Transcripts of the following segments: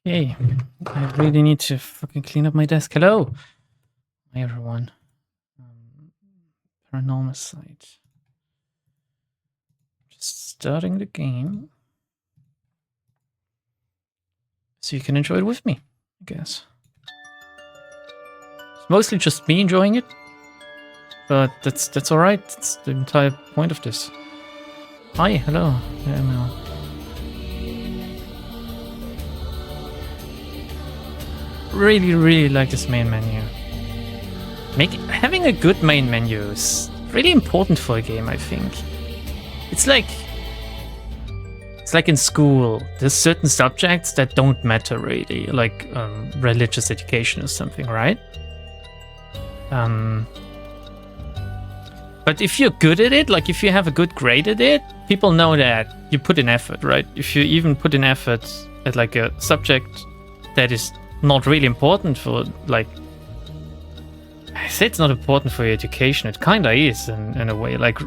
Okay, I really need to fucking clean up my desk. Hello, hi everyone. Paranormasight. Just starting the game, so you can enjoy it with me, I guess. It's mostly just me enjoying it, but that's all right. That's the entire point of this. Hi, hello. Yeah, no. Really like this main menu. Having a good main menu is really important for a game, I think. It's like in school. There's certain subjects that don't matter really, like religious education or something, right? But if you're good at it, like if you have a good grade at it, people know that you put in effort, right? If you even put in effort at like a subject that is not really important for, like, I say it's not important for your education. It kind of is in a way, like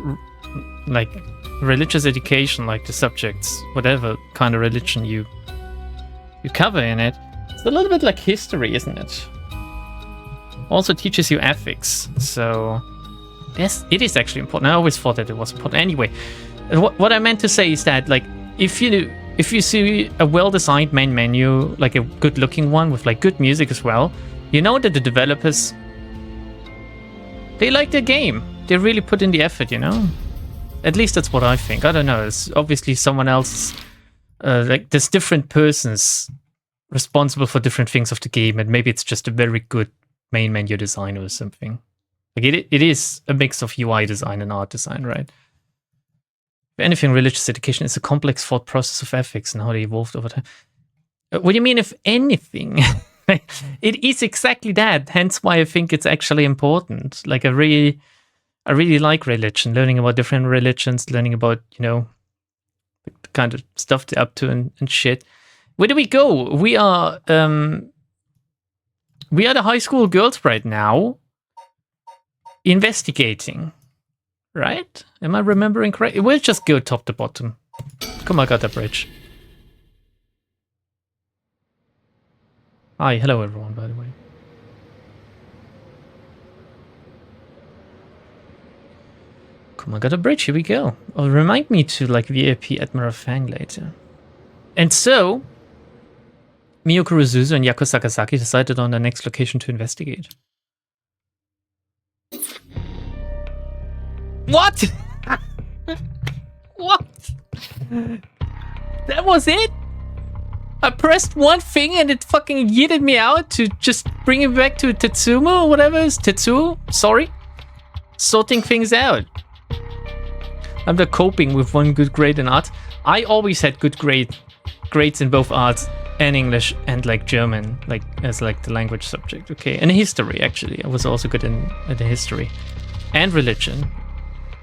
religious education, like the subjects, whatever kind of religion you cover in it. It's a little bit like history, isn't it? Also teaches you ethics, so yes, it is actually important. I always thought that it was important. Anyway, what I meant to say is that, like, if you see a well-designed main menu, like a good-looking one with like good music as well, you know that the developers, they like their game. They really put in the effort, you know? At least that's what I think. I don't know. It's obviously someone else. Like, there's different persons responsible for different things of the game, and maybe it's just a very good main menu design or something. Like, it is a mix of UI design and art design, right? If anything, religious education is a complex thought process of ethics and how they evolved over time. What do you mean, if anything? It is exactly that. Hence why I think it's actually important. Like, I really like religion, learning about different religions, learning about, you know, the kind of stuff they're up to and shit. Where do we go? We are the high school girls right now investigating, right? Am I remembering correctly? We'll just go top to bottom. Come on, got that bridge. Hi, hello everyone, by the way. Come on, got a bridge, here we go. Oh, remind me to, like, VIP Admiral Fang later. And so, Miyoko Rizuzu and Yako Sakazaki decided on the next location to investigate. What? What? That was it? I pressed one thing and it fucking yeeted me out to just bring it back to Tetsumo or whatever it is. Tetsuo? Sorry? Sorting things out. I'm the coping with one good grade in art. I always had good grades in both arts and English and, like, German, like, as like the language subject, okay? And history, actually. I was also good in the history. And religion.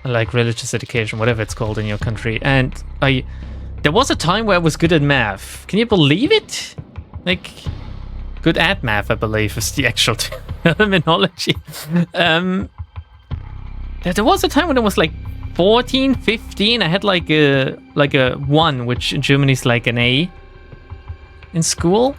Like religious education, whatever it's called in your country. And there was a time where I was good at math. Can you believe it? Like, good at math, I believe, is the actual terminology. There was a time when I was like 14, 15. I had like a 1, which in Germany is like an A in school.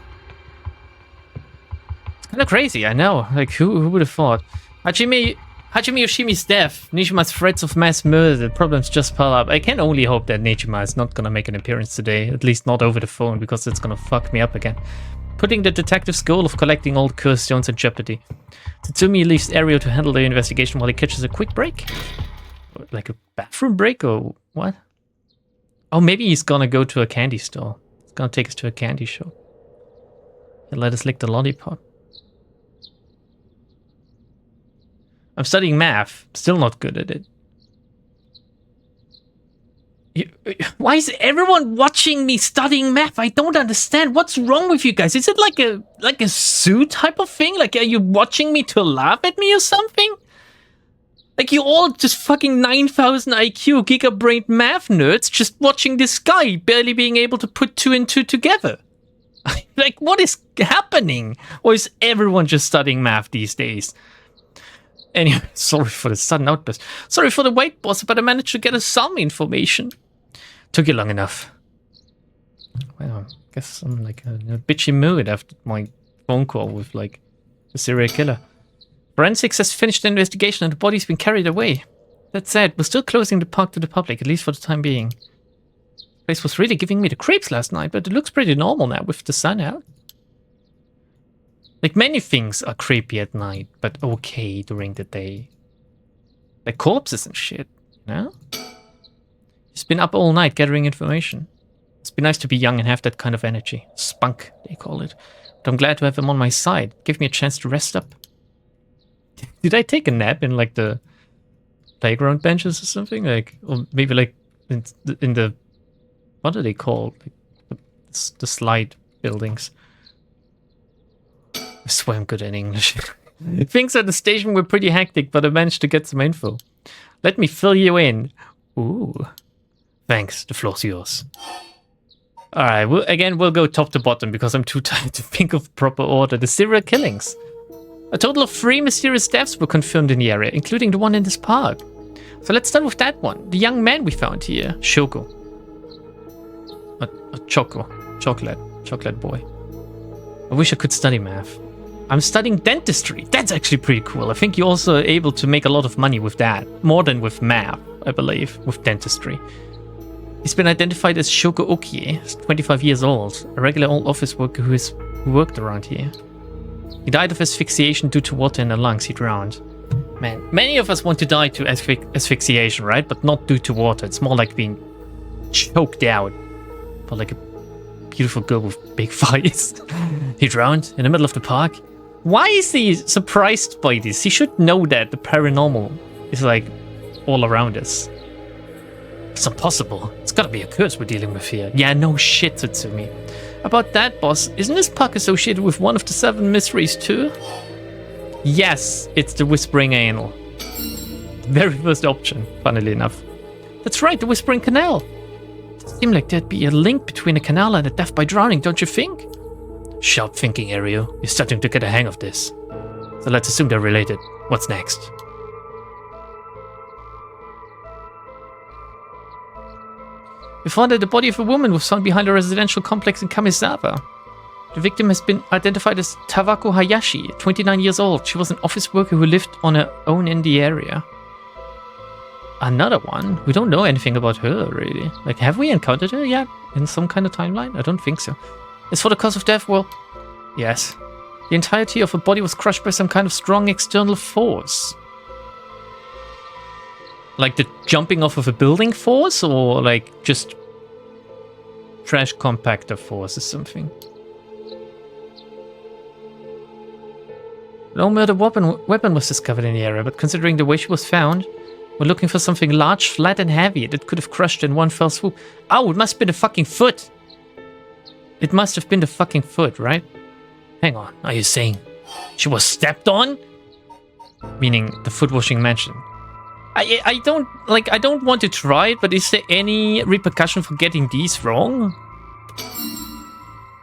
It's kind of crazy, I know. Like, who would have thought? Hajime Yoshimi's death, Nishima's threats of mass murder, the problems just pile up. I can only hope that Nijima is not gonna make an appearance today, at least not over the phone, because it's gonna fuck me up again. Putting the detective's goal of collecting old cursed stones in jeopardy. Tatsumi leaves Ario to handle the investigation while he catches a quick break. Like a bathroom break or what? Oh, maybe he's gonna go to a candy store. He's gonna take us to a candy shop. And let us lick the lollipop. I'm studying math. Still not good at it. Why is everyone watching me studying math? I don't understand. What's wrong with you guys? Is it like a zoo type of thing? Like, are you watching me to laugh at me or something? Like, you all just fucking 9,000 IQ giga-brained math nerds just watching this guy barely being able to put 2 and 2 together. Like, what is happening? Or is everyone just studying math these days? Anyway, sorry for the sudden outburst. Sorry for the wait, boss, but I managed to get us some information. Took you long enough. Well, Guess I'm like in a bitchy mood after my phone call with like the serial killer. Forensics has finished the investigation and the body's been carried away. That said, we're still closing the park to the public, at least for the time being. The place was really giving me the creeps last night, but it looks pretty normal now with the sun out. Like, many things are creepy at night, but okay during the day. Like corpses and shit, you know? He's been up all night gathering information. It's been nice to be young and have that kind of energy. Spunk, they call it. But I'm glad to have him on my side. Give me a chance to rest up. Did I take a nap in, like, the playground benches or something? Like, or maybe, like, in the what are they called? Like, the slide buildings. I swear I'm good at English. Things at the station were pretty hectic, but I managed to get some info. Let me fill you in. Ooh. Thanks, the floor's yours. Alright, we'll go top to bottom because I'm too tired to think of proper order. The serial killings. A total of 3 mysterious deaths were confirmed in the area, including the one in this park. So let's start with that one. The young man we found here, Shoko. A chocolate boy. I wish I could study math. I'm studying dentistry. That's actually pretty cool. I think you're also able to make a lot of money with that. More than with math, I believe, with dentistry. He's been identified as Shoko Okie. He's 25 years old, a regular old office worker who worked around here. He died of asphyxiation due to water in the lungs. He drowned. Man, many of us want to die to asphyxiation, right? But not due to water. It's more like being choked out. But like a beautiful girl with big thighs. He drowned in the middle of the park. Why is he surprised by this? He should know that the paranormal is like all around us. It's impossible. It's gotta be a curse we're dealing with here. Yeah, no shit, Tsutsumi. About that, boss, isn't this park associated with one of the 7 mysteries too? Yes, it's the Whispering Anal. The very first option, funnily enough. That's right, the Whispering Canal. It seems like there'd be a link between a canal and a death by drowning, don't you think? Sharp thinking, Ario. You're starting to get a hang of this. So let's assume they're related. What's next? We found that the body of a woman was found behind a residential complex in Kamisawa. The victim has been identified as Tawako Hayashi, 29 years old. She was an office worker who lived on her own in the area. Another one? We don't know anything about her, really. Like, have we encountered her yet? In some kind of timeline? I don't think so. As for the cause of death, well, yes. The entirety of her body was crushed by some kind of strong external force. Like the jumping off of a building force, or like just trash compactor force or something? No murder weapon was discovered in the area, but considering the way she was found, we're looking for something large, flat and heavy that could have crushed in one fell swoop. Oh, it must have been the fucking foot! It must have been the fucking foot, right? Hang on, are you saying she was stepped on? Meaning the foot washing mansion. I don't want to try it, but is there any repercussion for getting these wrong?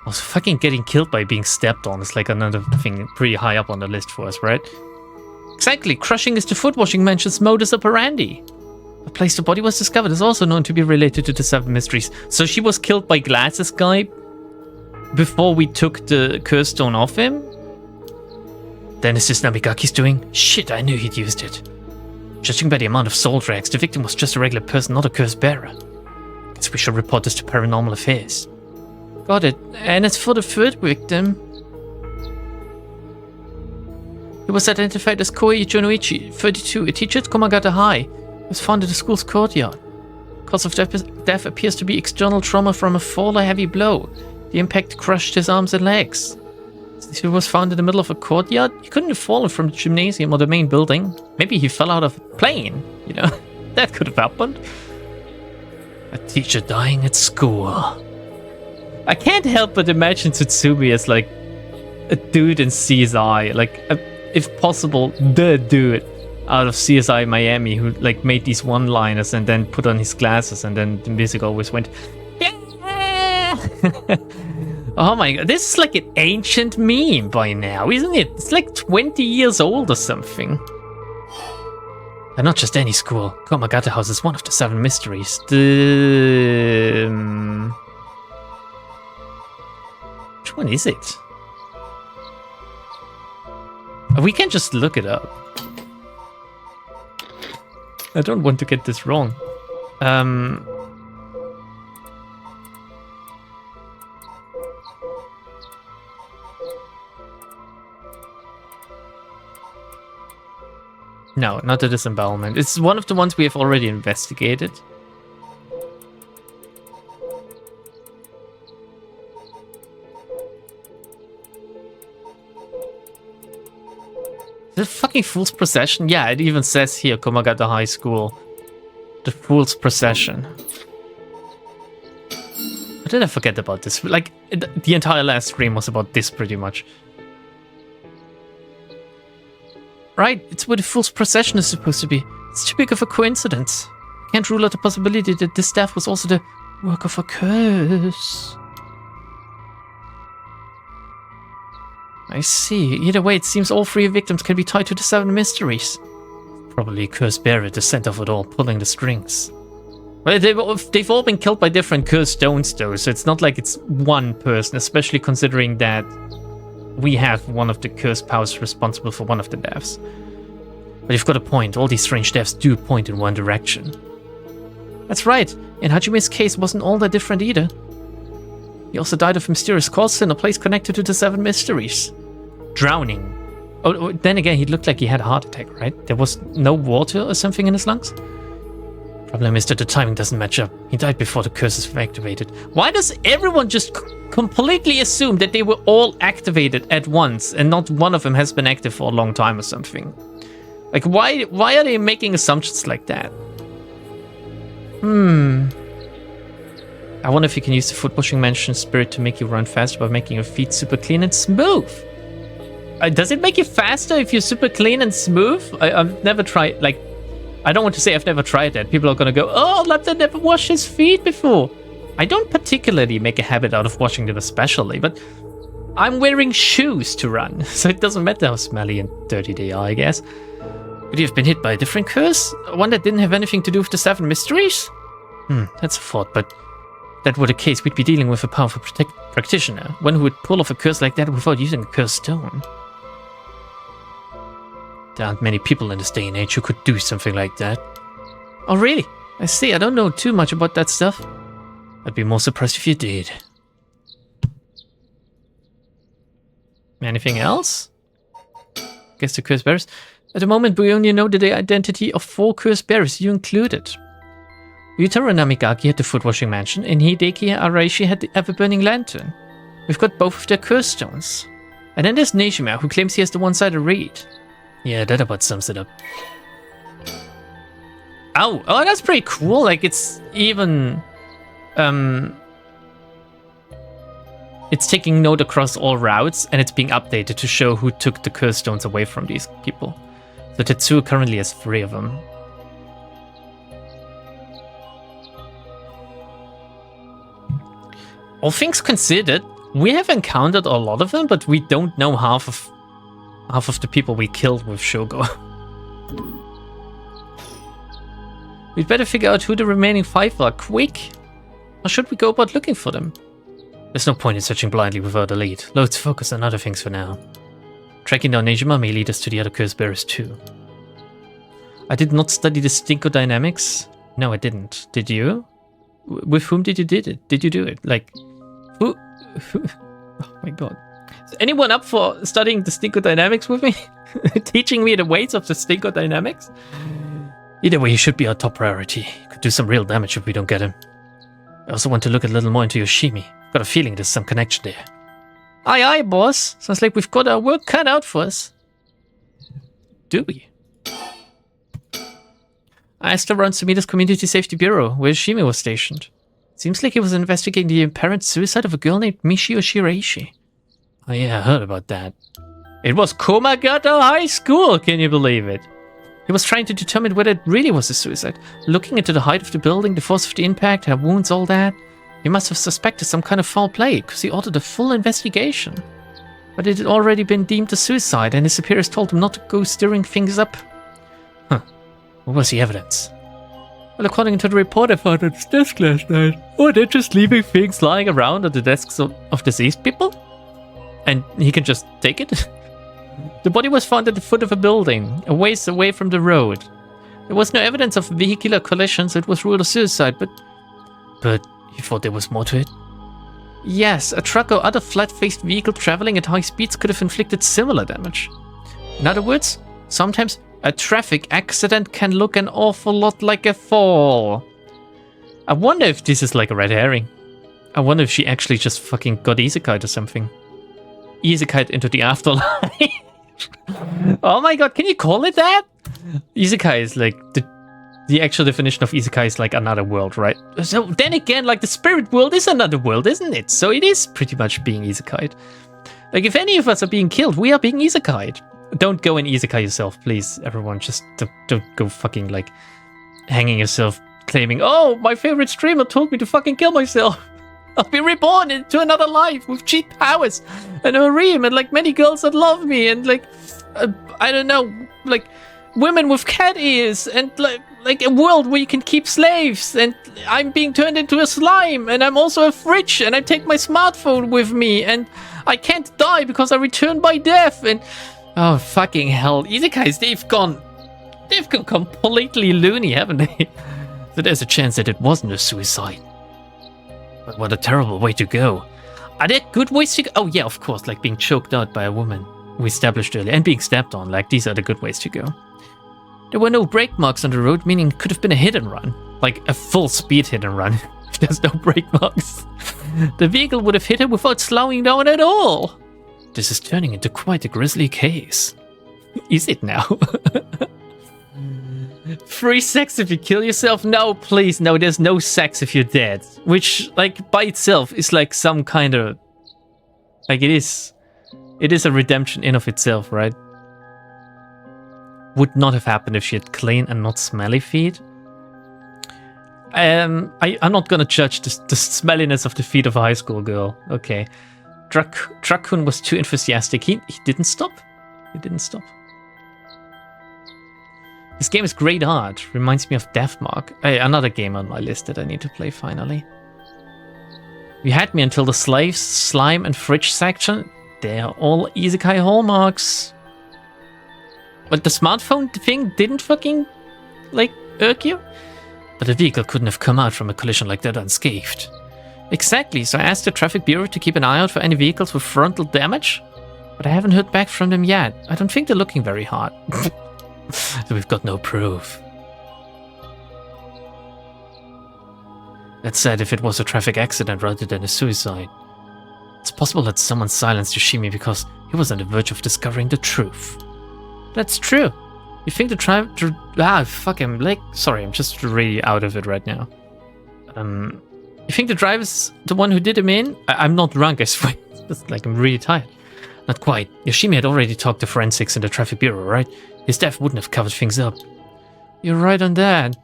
Also, fucking getting killed by being stepped on is like another thing pretty high up on the list for us, right? Exactly, crushing is the foot washing mansion's modus operandi. The place the body was discovered is also known to be related to the 7 mysteries. So she was killed by Glasses Guy before we took the curse stone off him? Then is this Nabigaki's doing? Shit, I knew he'd used it. Judging by the amount of soul rags, the victim was just a regular person, not a curse bearer. Guess we should report this to Paranormal Affairs. Got it. And as for the 3rd victim, he was identified as Koei Jonoichi, 32, a teacher at Komagata High. He was found in the school's courtyard. Cause of death appears to be external trauma from a fall or heavy blow. The impact crushed his arms and legs. He was found in the middle of a courtyard. He couldn't have fallen from the gymnasium or the main building. Maybe he fell out of a plane, you know? That could have happened. A teacher dying at school. I can't help but imagine Tsutsumi as like a dude in CSI. Like, if possible, the dude out of CSI Miami who like made these one-liners and then put on his glasses and then the music always went, yeah! Oh my god, this is like an ancient meme by now, isn't it? It's like 20 years old or something. And not just any school. Komagata House is one of the 7 mysteries. Which one is it? We can just look it up. I don't want to get this wrong. No, not the disembowelment. It's one of the ones we have already investigated. The fucking Fool's Procession? Yeah, it even says here, Komagata High School. The Fool's Procession. How did I forget about this? Like, the entire last stream was about this pretty much. Right, it's where the Fool's Procession is supposed to be. It's too big of a coincidence. Can't rule out the possibility that this staff was also the work of a curse. I see. Either way, it seems all three victims can be tied to the 7 mysteries. Probably Curse Bearer at the center of it all, pulling the strings. Well, they've all been killed by different cursed stones, though, so it's not like it's one person, especially considering that we have one of the cursed powers responsible for one of the deaths. But you've got a point. All these strange deaths do point in one direction. That's right. In Hajime's case, it wasn't all that different either. He also died of mysterious cause in a place connected to the 7 mysteries. Drowning. Oh, then again, he looked like he had a heart attack, right? There was no water or something in his lungs? Problem is that the timing doesn't match up. He died before the curses were activated. Why does everyone just completely assume that they were all activated at once and not one of them has been active for a long time or something? Like, why are they making assumptions like that? I wonder if you can use the foot washing mansion spirit to make you run faster by making your feet super clean and smooth. Does it make you faster if you're super clean and smooth? I've never tried, like, I don't want to say I've never tried that. People are going to go, oh, Lambda never washed his feet before. I don't particularly make a habit out of washing them especially, but I'm wearing shoes to run, so it doesn't matter how smelly and dirty they are, I guess. Could you have been hit by a different curse? One that didn't have anything to do with the 7 mysteries? That's a thought, but if that were the case, we'd be dealing with a powerful practitioner, one who would pull off a curse like that without using a cursed stone. There aren't many people in this day and age who could do something like that. Oh, really? I see. I don't know too much about that stuff. I'd be more surprised if you did. Anything else? Guess the curse bearers. At the moment, we only know the identity of 4 curse bearers, you included. Yutaro Namigaki had the foot washing mansion, and Hideki Araishi had the ever-burning lantern. We've got both of their curse stones. And then there's Nejima, who claims he has the one-sided read. Yeah, that about sums it up. Oh, that's pretty cool. Like, it's even... It's taking note across all routes, and it's being updated to show who took the curse stones away from these people. So Tetsuo currently has 3 of them. All things considered, we have encountered a lot of them, but we don't know half of the people we killed with Shogo. We'd better figure out who the remaining 5 are, quick! Or should we go about looking for them? There's no point in searching blindly without a lead. Let's focus on other things for now. Tracking down Nejima may lead us to the other curse bearers too. I did not study the Stinko dynamics. No, I didn't. Did you? With whom did you do it? Like, who? Oh my god. Is anyone up for studying the Stinko dynamics with me? Teaching me the weights of the Stinko dynamics? Either way, he should be our top priority. Could do some real damage if we don't get him. I also want to look a little more into Yoshimi. Got a feeling there's some connection there. Aye aye, boss. Sounds like we've got our work cut out for us. Do we? I asked around Sumida's Community Safety Bureau, where Yoshimi was stationed. Seems like he was investigating the apparent suicide of a girl named Michio Shiraishi. Oh yeah, I heard about that. It was Komagata High School, can you believe it? He was trying to determine whether it really was a suicide. Looking into the height of the building, the force of the impact, her wounds, all that. He must have suspected some kind of foul play, because he ordered a full investigation. But it had already been deemed a suicide, and his superiors told him not to go stirring things up. Huh. What was the evidence? Well, according to the report I found at his desk last night. Oh, they're just leaving things lying around on the desks of deceased people? And he can just take it? The body was found at the foot of a building, a ways away from the road. There was no evidence of vehicular collision, so it was ruled a suicide, But you thought there was more to it? Yes, a truck or other flat-faced vehicle traveling at high speeds could have inflicted similar damage. In other words, sometimes a traffic accident can look an awful lot like a fall. I wonder if this is like a red herring. I wonder if she actually just fucking got isekai'd or something. Isekai'd into the afterlife. Oh my god, can you call it that? Isekai is like the actual definition of isekai is like another world, right? So then again, like the spirit world is another world, isn't it? So it is pretty much being isekai'd. Like if any of us are being killed, we are being isekai'd. Don't go and isekai yourself, please, everyone. Just don't go fucking like hanging yourself, claiming, oh, my favorite streamer told me to fucking kill myself. I'll be reborn into another life with cheat powers and a harem and like many girls that love me and like I don't know, like women with cat ears and like a world where you can keep slaves and I'm being turned into a slime and I'm also a fridge and I take my smartphone with me and I can't die because I return by death and oh fucking hell, isekais, they've gone completely loony, haven't they? So there's a chance that it wasn't a suicide. But what a terrible way to go. Are there good ways to go? Oh yeah, of course, like being choked out by a woman we established earlier and being stabbed on, like these are the good ways to go. There were no brake marks on the road, meaning it could have been a hit and run. Like a full speed hit and run. If there's no brake marks. The vehicle would have hit her without slowing down at all. This is turning into quite a grisly case. Is it now? Free sex if you kill yourself? No, please, no, there's no sex if you're dead. Which, like, by itself is like some kind of... Like, it is a redemption in of itself, right? Would not have happened if she had clean and not smelly feet. I'm not gonna judge the smelliness of the feet of a high school girl. Okay. Truck-kun was too enthusiastic. He didn't stop. He didn't stop. This game is great art. Reminds me of Deathmark. Another game on my list that I need to play finally. You had me until the slaves, slime, and fridge section. They are all isekai hallmarks. But the smartphone thing didn't fucking, like, irk you? But the vehicle couldn't have come out from a collision like that unscathed. Exactly, so I asked the traffic bureau to keep an eye out for any vehicles with frontal damage. But I haven't heard back from them yet. I don't think they're looking very hard. So we've got no proof. That said, if it was a traffic accident rather than a suicide, it's possible that someone silenced Yoshimi because he was on the verge of discovering the truth. That's true. You think the driver... fuck him. Like, sorry, I'm just really out of it right now. You think the driver's the one who did him in? I'm not drunk, I swear. Just like, I'm really tired. Not quite. Yoshimi had already talked to forensics in the traffic bureau, right? His death wouldn't have covered things up. You're right on that.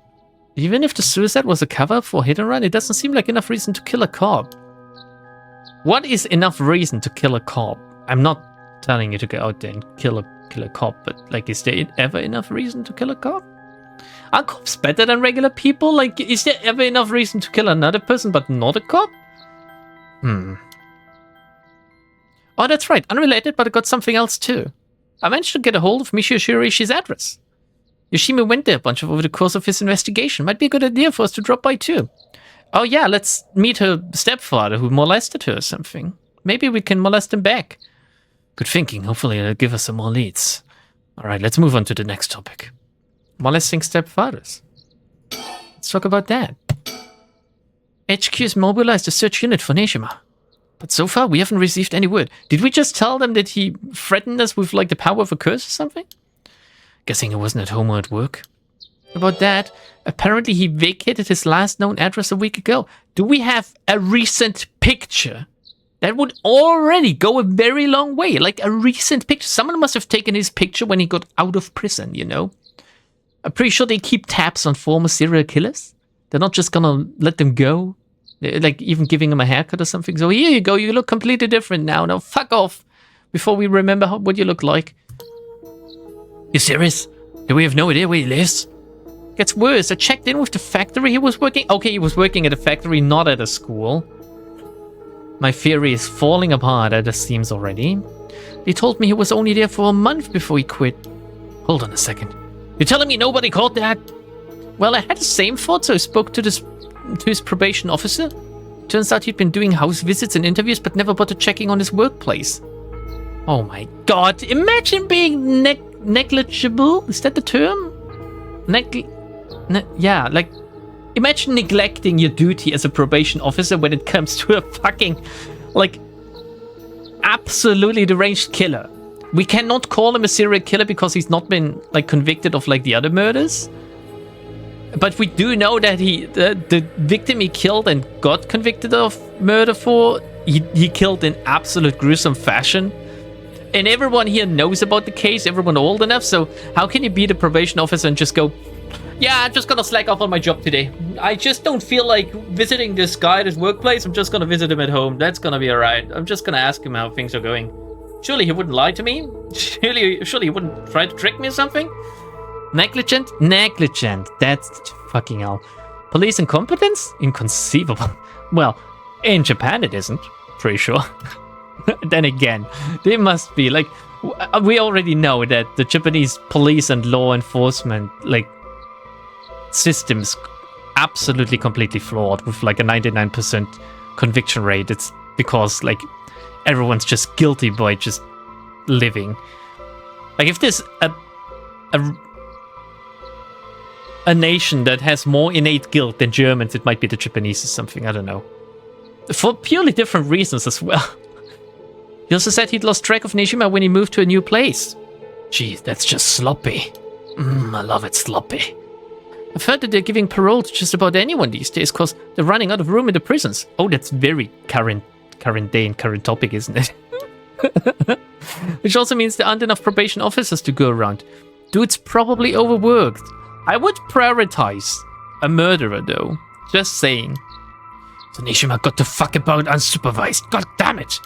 Even if the suicide was a cover for hit and run, it doesn't seem like enough reason to kill a cop. What is enough reason to kill a cop? I'm not telling you to go out there and kill a cop, but like, is there ever enough reason to kill a cop? Are cops better than regular people? Like, is there ever enough reason to kill another person but not a cop? Oh, that's right. Unrelated, but I got something else too. I managed to get a hold of Michio Shiroishi's address. Yoshimi went there a bunch over the course of his investigation. Might be a good idea for us to drop by too. Oh yeah, let's meet her stepfather who molested her or something. Maybe we can molest him back. Good thinking. Hopefully it'll give us some more leads. Alright, let's move on to the next topic. Molesting stepfathers. Let's talk about that. HQ has mobilized a search unit for Neshima. But so far, we haven't received any word. Did we just tell them that he threatened us with, like, the power of a curse or something? Guessing he wasn't at home or at work. About that, apparently he vacated his last known address a week ago. Do we have a recent picture? That would already go a very long way. Like, a recent picture. Someone must have taken his picture when he got out of prison, you know? I'm pretty sure they keep tabs on former serial killers. They're not just gonna let them go. Like, even giving him a haircut or something. So here you go, you look completely different now. Now fuck off before we remember what you look like. You serious? Do we have no idea where he lives? Gets worse. I checked in with the factory he was working. Okay, he was working at a factory, not at a school. My theory is falling apart at the seams already. They told me he was only there for a month before he quit. Hold on a second. You're telling me nobody caught that? Well, I had the same thought, so I spoke to his probation officer. Turns out he'd been doing house visits and interviews, but never bothered checking on his workplace. Oh my god, imagine being negligible? Is that the term? Yeah, like, imagine neglecting your duty as a probation officer when it comes to a fucking, like, absolutely deranged killer. We cannot call him a serial killer because he's not been, like, convicted of, like, the other murders. But we do know that the victim he killed and got convicted of murder for, he killed in absolute gruesome fashion. And everyone here knows about the case, everyone old enough, so how can you be the probation officer and just go, yeah, I'm just gonna slack off on my job today. I just don't feel like visiting this guy at his workplace. I'm just gonna visit him at home. That's gonna be alright. I'm just gonna ask him how things are going. Surely he wouldn't lie to me? Surely he wouldn't try to trick me or something? Negligent? Negligent. That's fucking hell. Police incompetence? Inconceivable. Well, in Japan it isn't. Pretty sure. Then again, they must be, like, we already know that the Japanese police and law enforcement, like, systems absolutely completely flawed with, like, a 99% conviction rate. It's because, like, everyone's just guilty by just living. Like, if there's a nation that has more innate guilt than Germans, it might be the Japanese or something, I don't know. For purely different reasons as well. He also said he'd lost track of Nishima when he moved to a new place. Gee, that's just sloppy. I love it sloppy. I've heard that they're giving parole to just about anyone these days because they're running out of room in the prisons. Oh, that's very current day and current topic, isn't it? Which also means there aren't enough probation officers to go around. Dude's probably overworked. I would prioritize a murderer, though. Just saying. So Nishima got the fuck about unsupervised. God damn it!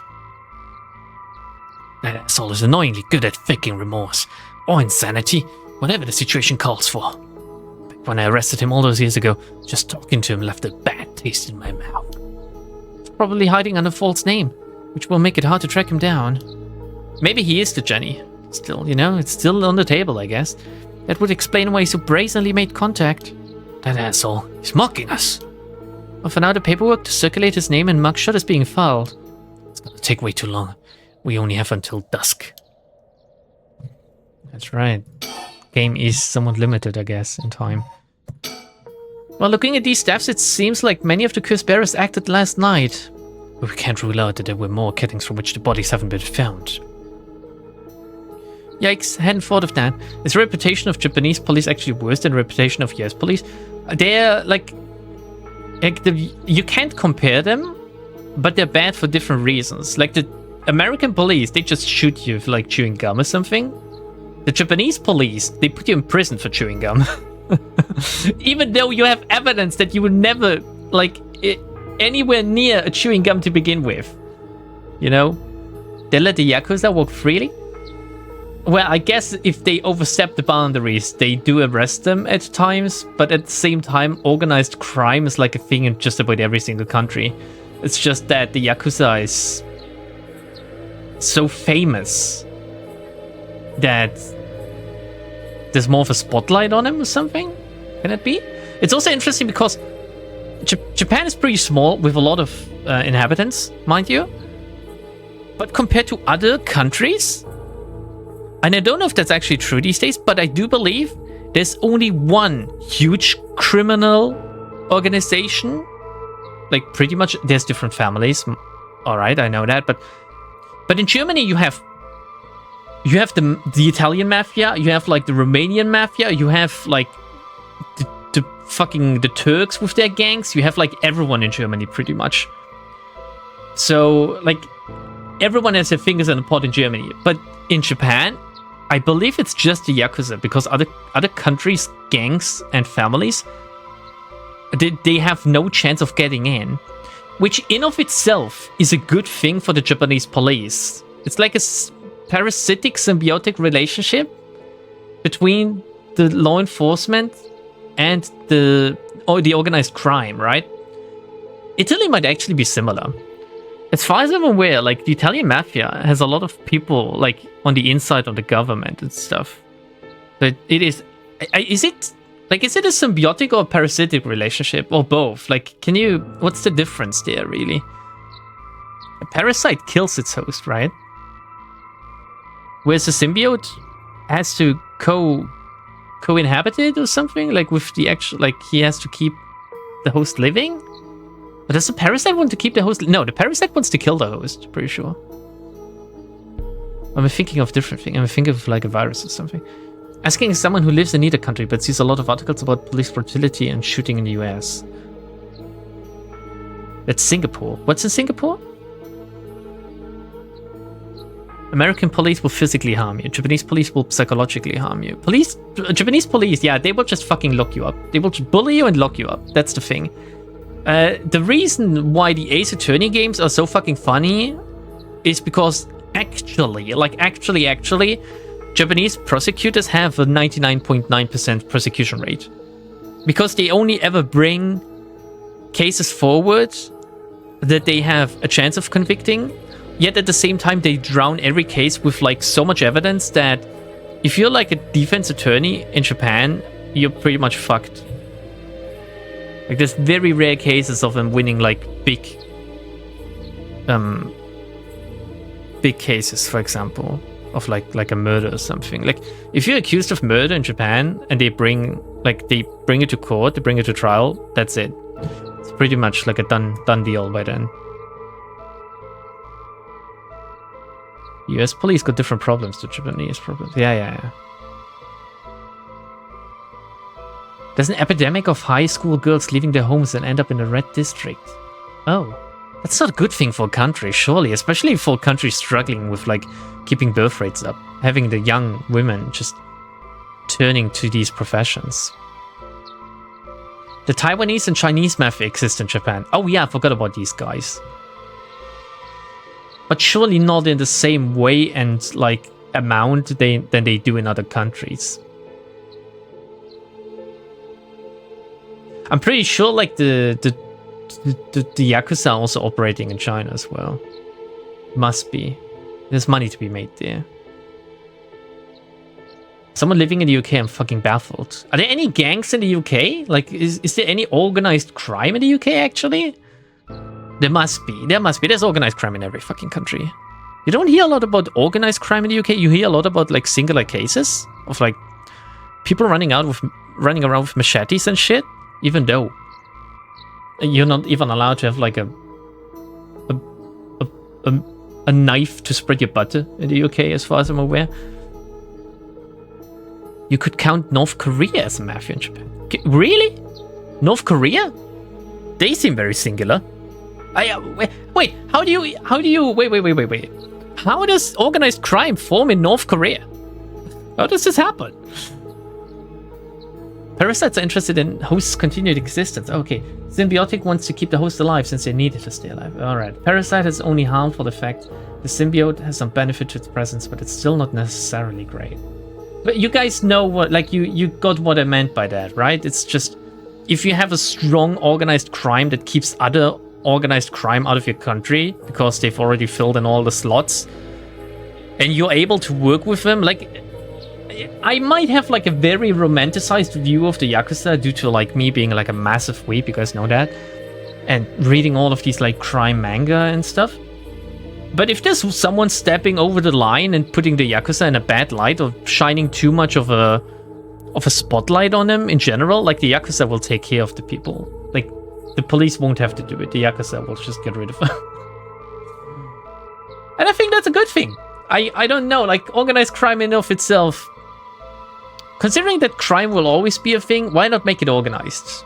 That asshole is annoyingly good at faking remorse. Or insanity. Whatever the situation calls for. Back when I arrested him all those years ago, just talking to him left a bad taste in my mouth. He's probably hiding under a false name, which will make it hard to track him down. Maybe he is the Jenny. Still, you know, it's still on the table, I guess. That would explain why he so brazenly made contact. That asshole. He's mocking us. Well, for now, the paperwork to circulate his name and mugshot is being filed. It's gonna take way too long. We only have until dusk. That's right. Game is somewhat limited, I guess, in time. Well, looking at these staffs, it seems like many of the curse bearers acted last night. But we can't rule out that there were more killings from which the bodies haven't been found. Yikes, hadn't thought of that. Is the reputation of Japanese police actually worse than the reputation of US police? They're like you can't compare them, but they're bad for different reasons. Like the American police, they just shoot you for like chewing gum or something. The Japanese police, they put you in prison for chewing gum. Even though you have evidence that you would never, like, anywhere near a chewing gum to begin with. You know? They let the Yakuza walk freely? Well, I guess if they overstep the boundaries, they do arrest them at times, but at the same time, organized crime is like a thing in just about every single country. It's just that the Yakuza is so famous that there's more of a spotlight on him or something? Can it be? It's also interesting because Japan is pretty small with a lot of inhabitants, mind you. But compared to other countries, and I don't know if that's actually true these days, but I do believe there's only one huge criminal organization. Like pretty much, there's different families. All right, I know that, but in Germany you have the Italian mafia, you have like the Romanian mafia, you have like the Turks with their gangs, you have like everyone in Germany pretty much. So like everyone has their fingers in the pot in Germany, but in Japan, I believe it's just the Yakuza, because other countries, gangs and families, they have no chance of getting in, which in of itself is a good thing for the Japanese police. It's like a parasitic, symbiotic relationship between the law enforcement and the organized crime, right? Italy might actually be similar. As far as I'm aware, like, the Italian mafia has a lot of people, like, on the inside of the government and stuff. But it is... Is it a symbiotic or a parasitic relationship? Or both? Like, can you... What's the difference there, really? A parasite kills its host, right? Whereas a symbiote has to co-inhabit it or something? Like, with the actual... Like, he has to keep the host living? But does the parasite want to keep the host? No, the parasite wants to kill the host, pretty sure. I'm thinking of different thing. I'm thinking of like a virus or something. Asking someone who lives in either country but sees a lot of articles about police brutality and shooting in the US. That's Singapore. What's in Singapore? American police will physically harm you. Japanese police will psychologically harm you. Japanese police, yeah, they will just fucking lock you up. They will bully you and lock you up. That's the thing. The reason why the Ace Attorney games are so fucking funny is because actually, Japanese prosecutors have a 99.9% prosecution rate. Because they only ever bring cases forward that they have a chance of convicting, yet at the same time they drown every case with like so much evidence that if you're like a defense attorney in Japan, you're pretty much fucked. Like, there's very rare cases of them winning, like, big cases, for example, of, like a murder or something. Like, if you're accused of murder in Japan and they bring it to court, they bring it to trial, that's it. It's pretty much like a done deal by then. US police got different problems to Japanese problems. Yeah. There's an epidemic of high school girls leaving their homes and end up in a red district. Oh, that's not a good thing for a country, surely, especially for a country struggling with, like, keeping birth rates up, having the young women just turning to these professions. The Taiwanese and Chinese mafia exist in Japan. Oh yeah, I forgot about these guys. But surely not in the same way and, like, amount than they do in other countries. I'm pretty sure, like, the Yakuza are also operating in China as well. Must be. There's money to be made there. Someone living in the UK, I'm fucking baffled. Are there any gangs in the UK? Like, is there any organized crime in the UK, actually? There must be. There's organized crime in every fucking country. You don't hear a lot about organized crime in the UK. You hear a lot about, like, singular cases of, like, people running around with machetes and shit. Even though you're not even allowed to have like a knife to spread your butter in the UK, as far as I'm aware. You could count North Korea as a mafia in Japan. Really? North Korea? They seem very singular. Wait. How do you? Wait. How does organized crime form in North Korea? How does this happen? Parasites are interested in hosts' continued existence. Okay. Symbiotic wants to keep the host alive since they need it to stay alive. Alright. Parasite is only harmful the fact the symbiote has some benefit to its presence, but it's still not necessarily great. But you guys know what, like, you got what I meant by that, right? It's just, if you have a strong organized crime that keeps other organized crime out of your country because they've already filled in all the slots, and you're able to work with them, like, I might have like a very romanticized view of the Yakuza due to like me being like a massive weep, you guys know that, and reading all of these like crime manga and stuff. But if there's someone stepping over the line and putting the Yakuza in a bad light or shining too much of a spotlight on them in general, like the Yakuza will take care of the people. Like, the police won't have to do it. The Yakuza will just get rid of them. And I think that's a good thing. I don't know, like, organized crime in of itself, considering that crime will always be a thing, why not make it organized?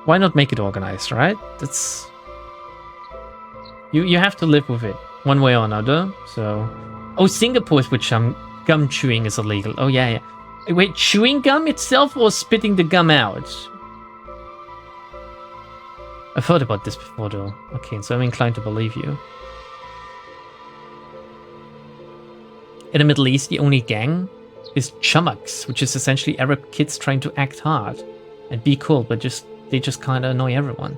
Why not make it organized, right? That's... You have to live with it, one way or another, so... Oh, Singapore is which gum chewing is illegal. Oh, yeah. Wait, chewing gum itself or spitting the gum out? I've heard about this before, though. Okay, so I'm inclined to believe you. In the Middle East, the only gang is chumaks, which is essentially Arab kids trying to act hard and be cool, but they just kind of annoy everyone.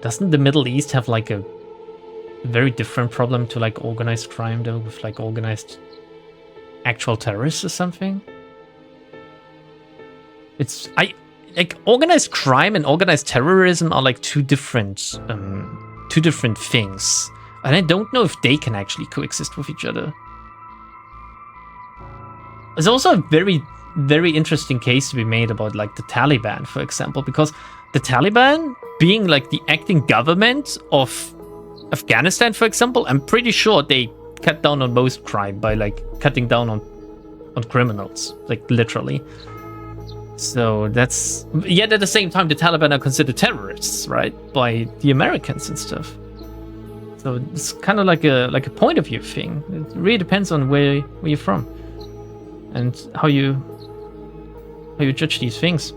Doesn't the Middle East have like a very different problem to like organized crime though, with like organized actual terrorists or something? It's like organized crime and organized terrorism are like two different things, and I don't know if they can actually coexist with each other. There's also a very, very interesting case to be made about like the Taliban, for example, because the Taliban being like the acting government of Afghanistan, for example, I'm pretty sure they cut down on most crime by like cutting down on criminals, like literally. So that's, yet at the same time, the Taliban are considered terrorists, right, by the Americans and stuff. So it's kind of like a point of view thing. It really depends on where you're from and how you judge these things.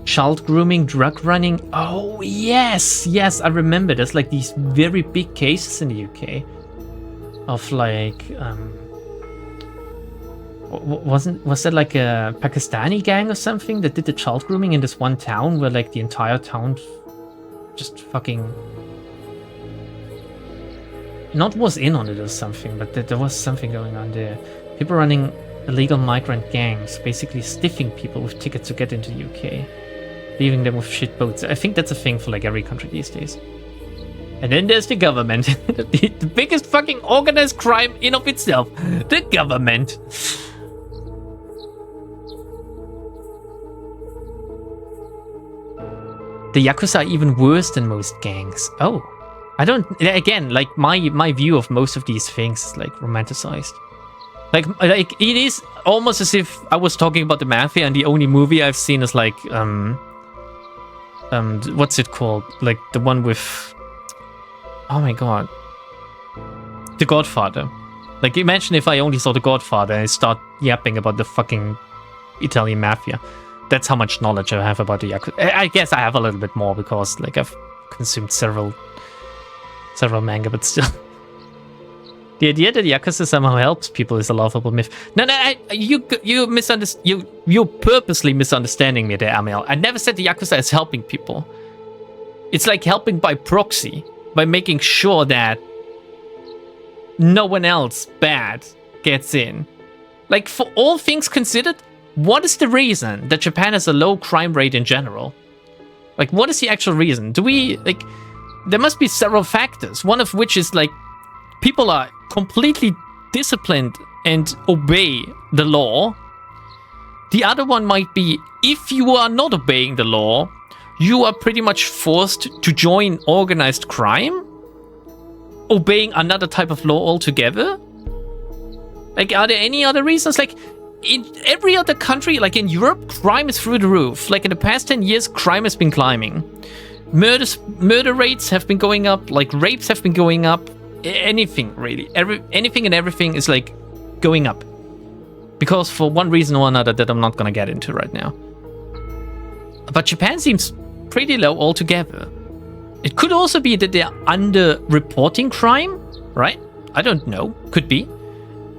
Child grooming, drug running. Oh yes, I remember. There's like these very big cases in the UK of like was that like a Pakistani gang or something that did the child grooming in this one town where like the entire town just fucking not was in on it or something, but there was something going on there. People running illegal migrant gangs, basically stiffing people with tickets to get into the UK, leaving them with shit boats. I think that's a thing for like every country these days. And then there's the government. The biggest fucking organized crime in of itself. The government. The Yakuza are even worse than most gangs. Oh. I don't... Again, like, my view of most of these things is, like, romanticized. Like, it is almost as if I was talking about the Mafia and the only movie I've seen is, like, what's it called? Like, the one with... Oh my god. The Godfather. Like, imagine if I only saw The Godfather and I start yapping about the fucking Italian Mafia. That's how much knowledge I have about the Yakuza. I guess I have a little bit more because, like, I've consumed several manga, but still. The idea that Yakuza somehow helps people is a laughable myth. No, you misunderstand. You're purposely misunderstanding me there, Amel. I never said the Yakuza is helping people. It's like helping by proxy, by making sure that no one else bad gets in. Like, for all things considered, what is the reason that Japan has a low crime rate in general? Like, what is the actual reason? Do we, like... There must be several factors, one of which is, like, people are completely disciplined and obey the law. The other one might be, if you are not obeying the law, you are pretty much forced to join organized crime, obeying another type of law altogether. Like, are there any other reasons? Like, in every other country, like in Europe, crime is through the roof. Like, in the past 10 years, crime has been climbing. Murder rates have been going up, like rapes have been going up, anything really. Anything and everything is like going up. Because for one reason or another that I'm not gonna get into right now. But Japan seems pretty low altogether. It could also be that they're under-reporting crime, right? I don't know, could be.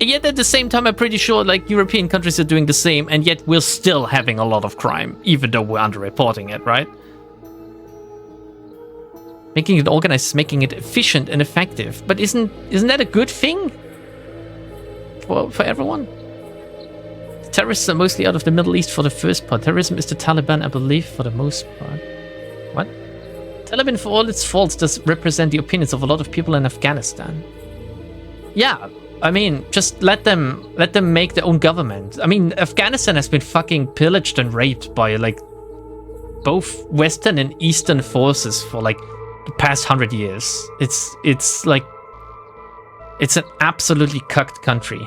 And yet at the same time, I'm pretty sure like European countries are doing the same, and yet we're still having a lot of crime, even though we're under-reporting it, right? Making it organized is making it efficient and effective. But isn't that a good thing? For everyone? Terrorists are mostly out of the Middle East for the first part. Terrorism is the Taliban, I believe, for the most part. What? Taliban, for all its faults, does represent the opinions of a lot of people in Afghanistan. Yeah, I mean, just let them make their own government. I mean, Afghanistan has been fucking pillaged and raped by, like, both Western and Eastern forces for, like, the past 100 years. It's like, it's an absolutely cucked country,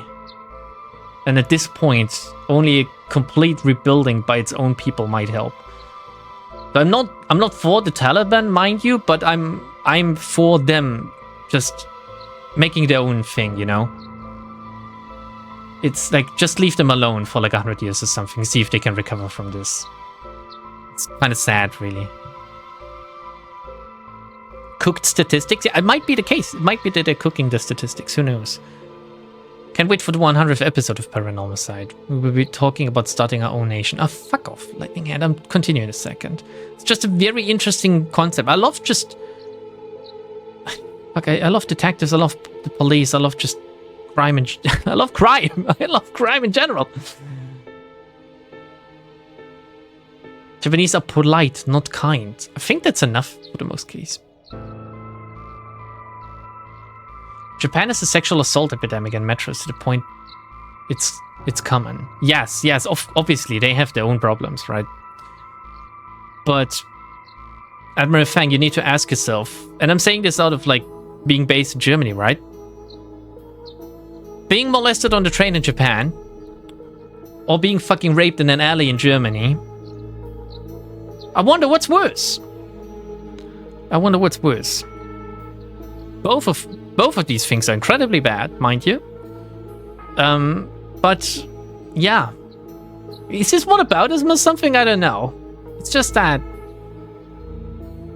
and at this point only a complete rebuilding by its own people might help. But I'm not for the Taliban, mind you, but I'm for them just making their own thing, you know. It's like, just leave them alone for like 100 years or something, see if they can recover from this. It's kind of sad, really. Cooked statistics? Yeah, it might be the case. It might be that they're cooking the statistics. Who knows? Can't wait for the 100th episode of Paranormasight. We will be talking about starting our own nation. Oh, fuck off, Lightning Hand. I'm continuing in a second. It's just a very interesting concept. I love just... Okay, I love detectives. I love the police. I love just crime and... I love crime. I love crime in general. Japanese are polite, not kind. I think that's enough for the most case. Japan has a sexual assault epidemic in metros to the point it's common. Yes, obviously they have their own problems, right? But Admiral Fang, you need to ask yourself, and I'm saying this out of like being based in Germany, right? Being molested on the train in Japan, or being fucking raped in an alley in Germany. I wonder what's worse. Both of these things are incredibly bad, mind you. But yeah, is this whataboutism or something? I don't know. It's just that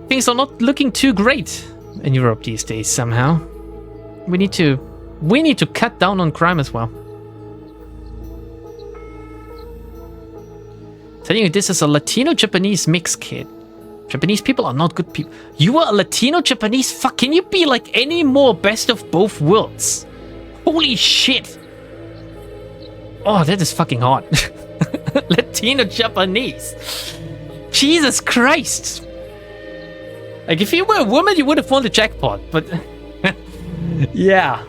things are not looking too great in Europe these days. Somehow, we need to cut down on crime as well. Telling you this is a Latino-Japanese mix, kid. Japanese people are not good people. You are a Latino-Japanese? Fuck, can you be like any more best of both worlds? Holy shit. Oh, that is fucking hot. Latino-Japanese. Jesus Christ. Like, if you were a woman, you would have won the jackpot, but... yeah.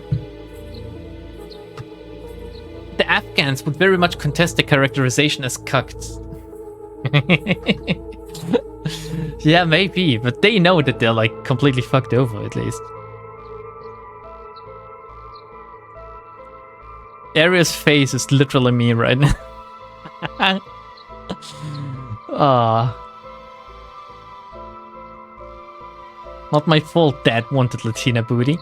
The Afghans would very much contest the characterization as cucked. Yeah, maybe, but they know that they're like completely fucked over at least. Aria's face is literally me right now. Not my fault Dad wanted Latina booty.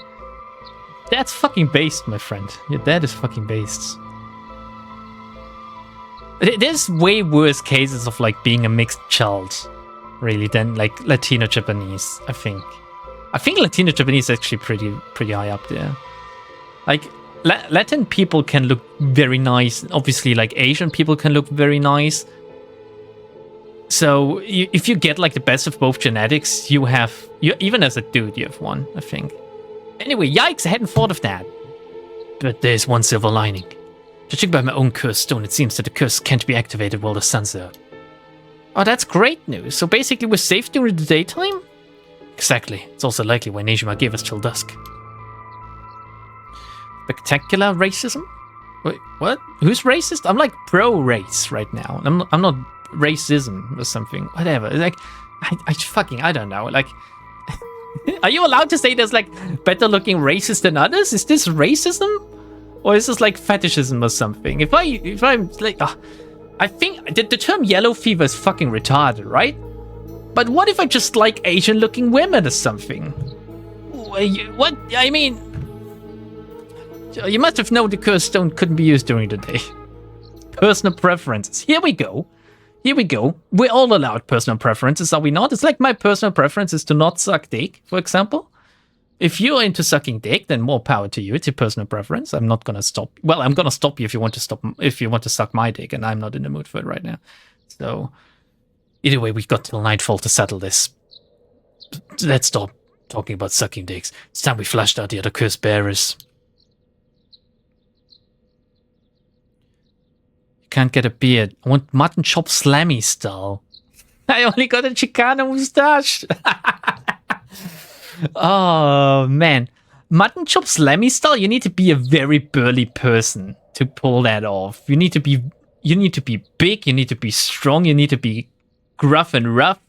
That's fucking based, my friend. Your dad is fucking based. There's way worse cases of like being a mixed child, really, than like Latino-Japanese, I think. I think Latino-Japanese is actually pretty high up there. Like, Latin people can look very nice. Obviously, like, Asian people can look very nice. So, if you get, like, the best of both genetics, even as a dude, you have one, I think. Anyway, yikes, I hadn't thought of that. But there's one silver lining. Judging by my own curse stone, it seems that the curse can't be activated while the sun's out. Oh, that's great news. So basically we're safe during the daytime? Exactly. It's also likely why Nejima gave us till dusk. Spectacular racism? Wait, what? Who's racist? I'm like pro-race right now. I'm not racism or something. Whatever. Like, I don't know. Like, are you allowed to say there's like better looking racists than others? Is this racism? Or is this like fetishism or something? If I'm like, I think the term yellow fever is fucking retarded, right? But what if I just like Asian looking women or something? What? I mean, you must have known the cursed stone couldn't be used during the day. Personal preferences. Here we go. We're all allowed personal preferences, are we not? It's like my personal preference is to not suck dick, for example. If you're into sucking dick, then more power to you. It's your personal preference. I'm not gonna stop. Well, I'm gonna stop you if you want to suck my dick, and I'm not in the mood for it right now. So, either way, we've got till nightfall to settle this. Let's stop talking about sucking dicks. It's time we flushed out the other curse bearers. You can't get a beard. I want mutton chop slammy style. I only got a Chicano moustache. Oh man, mutton chop slammy style. You need to be a very burly person to pull that off. You need to be big. You need to be strong. You need to be gruff and rough.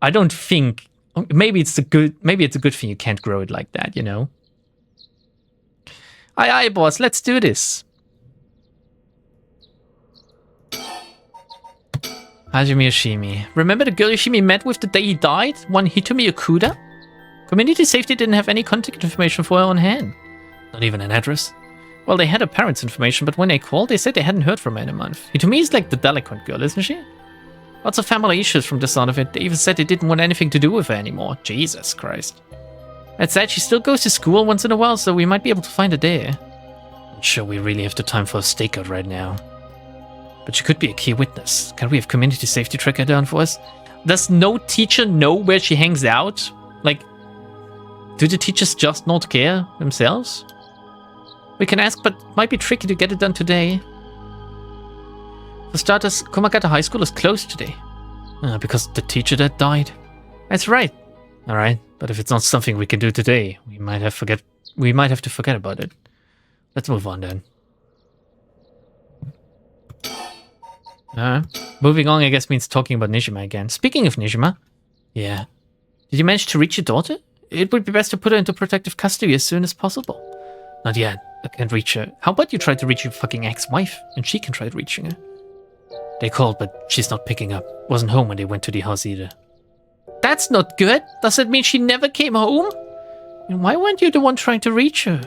I don't think. Maybe it's a good thing you can't grow it like that. You know. Aye, boss. Let's do this. Hajime Yoshimi. Remember the girl Yoshimi met with the day he died? One Hitomi Okuda? Community safety didn't have any contact information for her on hand. Not even an address. Well, they had her parents' information, but when they called, they said they hadn't heard from her in a month. Hitomi is like the delinquent girl, isn't she? Lots of family issues from the sound of it. They even said they didn't want anything to do with her anymore. Jesus Christ. That said, she still goes to school once in a while, so we might be able to find her there. Not sure we really have the time for a stakeout right now. But she could be a key witness. Can we have community safety tracker down for us? Does no teacher know where she hangs out? Like, do the teachers just not care themselves? We can ask, but it might be tricky to get it done today. For starters, Komagata High School is closed today. Because the teacher that died. That's right. Alright, but if it's not something we can do today, we might have to forget about it. Let's move on then. Moving on, I guess, means talking about Nijima again. Speaking of Nijima, yeah. Did you manage to reach your daughter? It would be best to put her into protective custody as soon as possible. Not yet. I can't reach her. How about you try to reach your fucking ex-wife, and she can try reaching her? They called, but she's not picking up. Wasn't home when they went to the house either. That's not good. Does that mean she never came home? And why weren't you the one trying to reach her?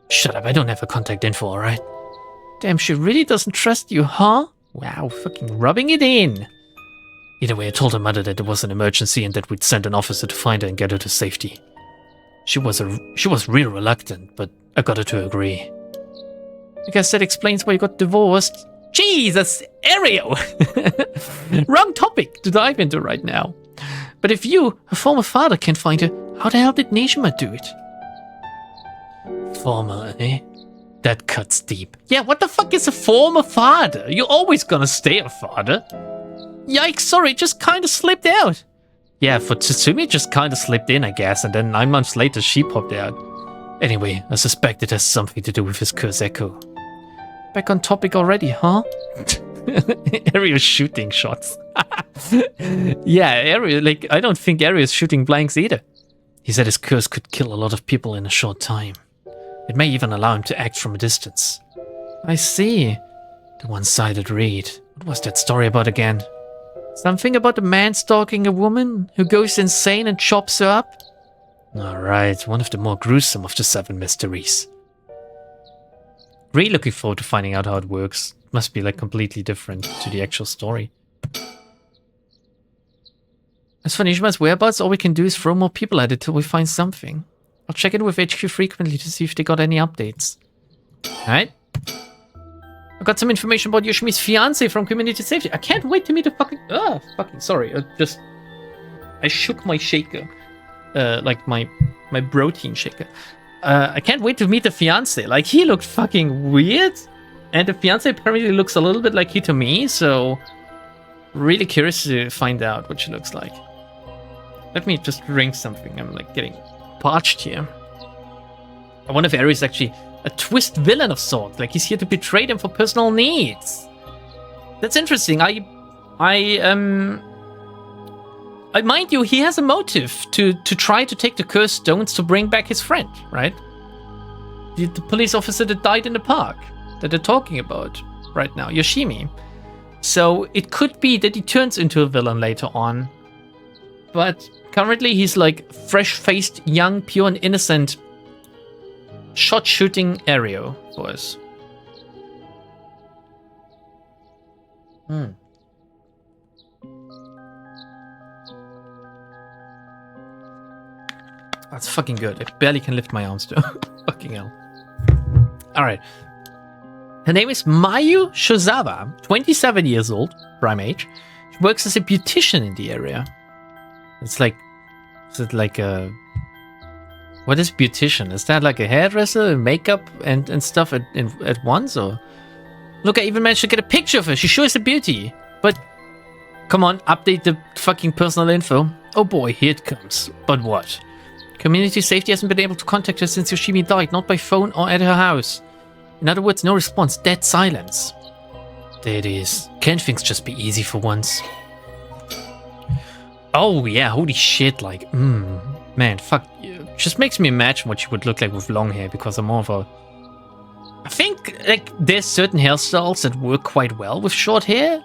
Shut up, I don't have her contact info, alright? Damn, she really doesn't trust you, huh? Wow, fucking rubbing it in. Either way, I told her mother that there was an emergency and that we'd send an officer to find her and get her to safety. She was real reluctant, but I got her to agree. I guess that explains why you got divorced. Jesus, Ariel! Wrong topic to dive into right now. But if you, her former father, can't find her, how the hell did Nijima do it? Former, eh? That cuts deep. Yeah, what the fuck is a former father? You're always gonna stay a father. Yikes, sorry, just kinda slipped out. Yeah, for Tsutsumi, just kinda slipped in, I guess, and then 9 months later she popped out. Anyway, I suspect it has something to do with his curse echo. Back on topic already, huh? Ariel's shooting shots. Yeah, Ariel, like, I don't think Ariel's shooting blanks either. He said his curse could kill a lot of people in a short time. It may even allow him to act from a distance. I see. The one-sided read. What was that story about again? Something about a man stalking a woman who goes insane and chops her up? Alright, one of the more gruesome of the 7 mysteries. Really looking forward to finding out how it works. It must be like completely different to the actual story. As for Nijima's whereabouts, all we can do is throw more people at it till we find something. I'll check in with HQ frequently to see if they got any updates. Alright. I got some information about Yoshimi's fiance from Community Safety. I can't wait to meet the fucking... sorry. I shook my shaker. Like my protein shaker. I can't wait to meet the fiance. Like, he looked fucking weird. And the fiance apparently looks a little bit like Hitomi, so... Really curious to find out what she looks like. Let me just drink something. I'm like getting parched here. I wonder if Eri is actually a twist villain of sorts. Like, he's here to betray them for personal needs. That's interesting. I mind you, he has a motive to try to take the cursed stones to bring back his friend, right? The police officer that died in the park that they're talking about right now, Yoshimi. So it could be that he turns into a villain later on. But currently he's like fresh-faced, young, pure and innocent shot-shooting Ario for us. That's fucking good. I barely can lift my arms though. Fucking hell. Alright. Her name is Mayu Shozawa, 27 years old, prime age. She works as a beautician in the area. It's like... Is it like a... What is beautician? Is that like a hairdresser, makeup and stuff at once? Or look, I even managed to get a picture of her. She sure is a beauty. But come on, update the fucking personal info. Oh boy, here it comes. But what? Community Safety hasn't been able to contact her since Yoshimi died, not by phone or at her house. In other words, no response, dead silence. There it is. Can't things just be easy for once? Oh yeah, holy shit, like, man, fuck. Just makes me imagine what she would look like with long hair, because I'm more of a... I think, like, there's certain hairstyles that work quite well with short hair.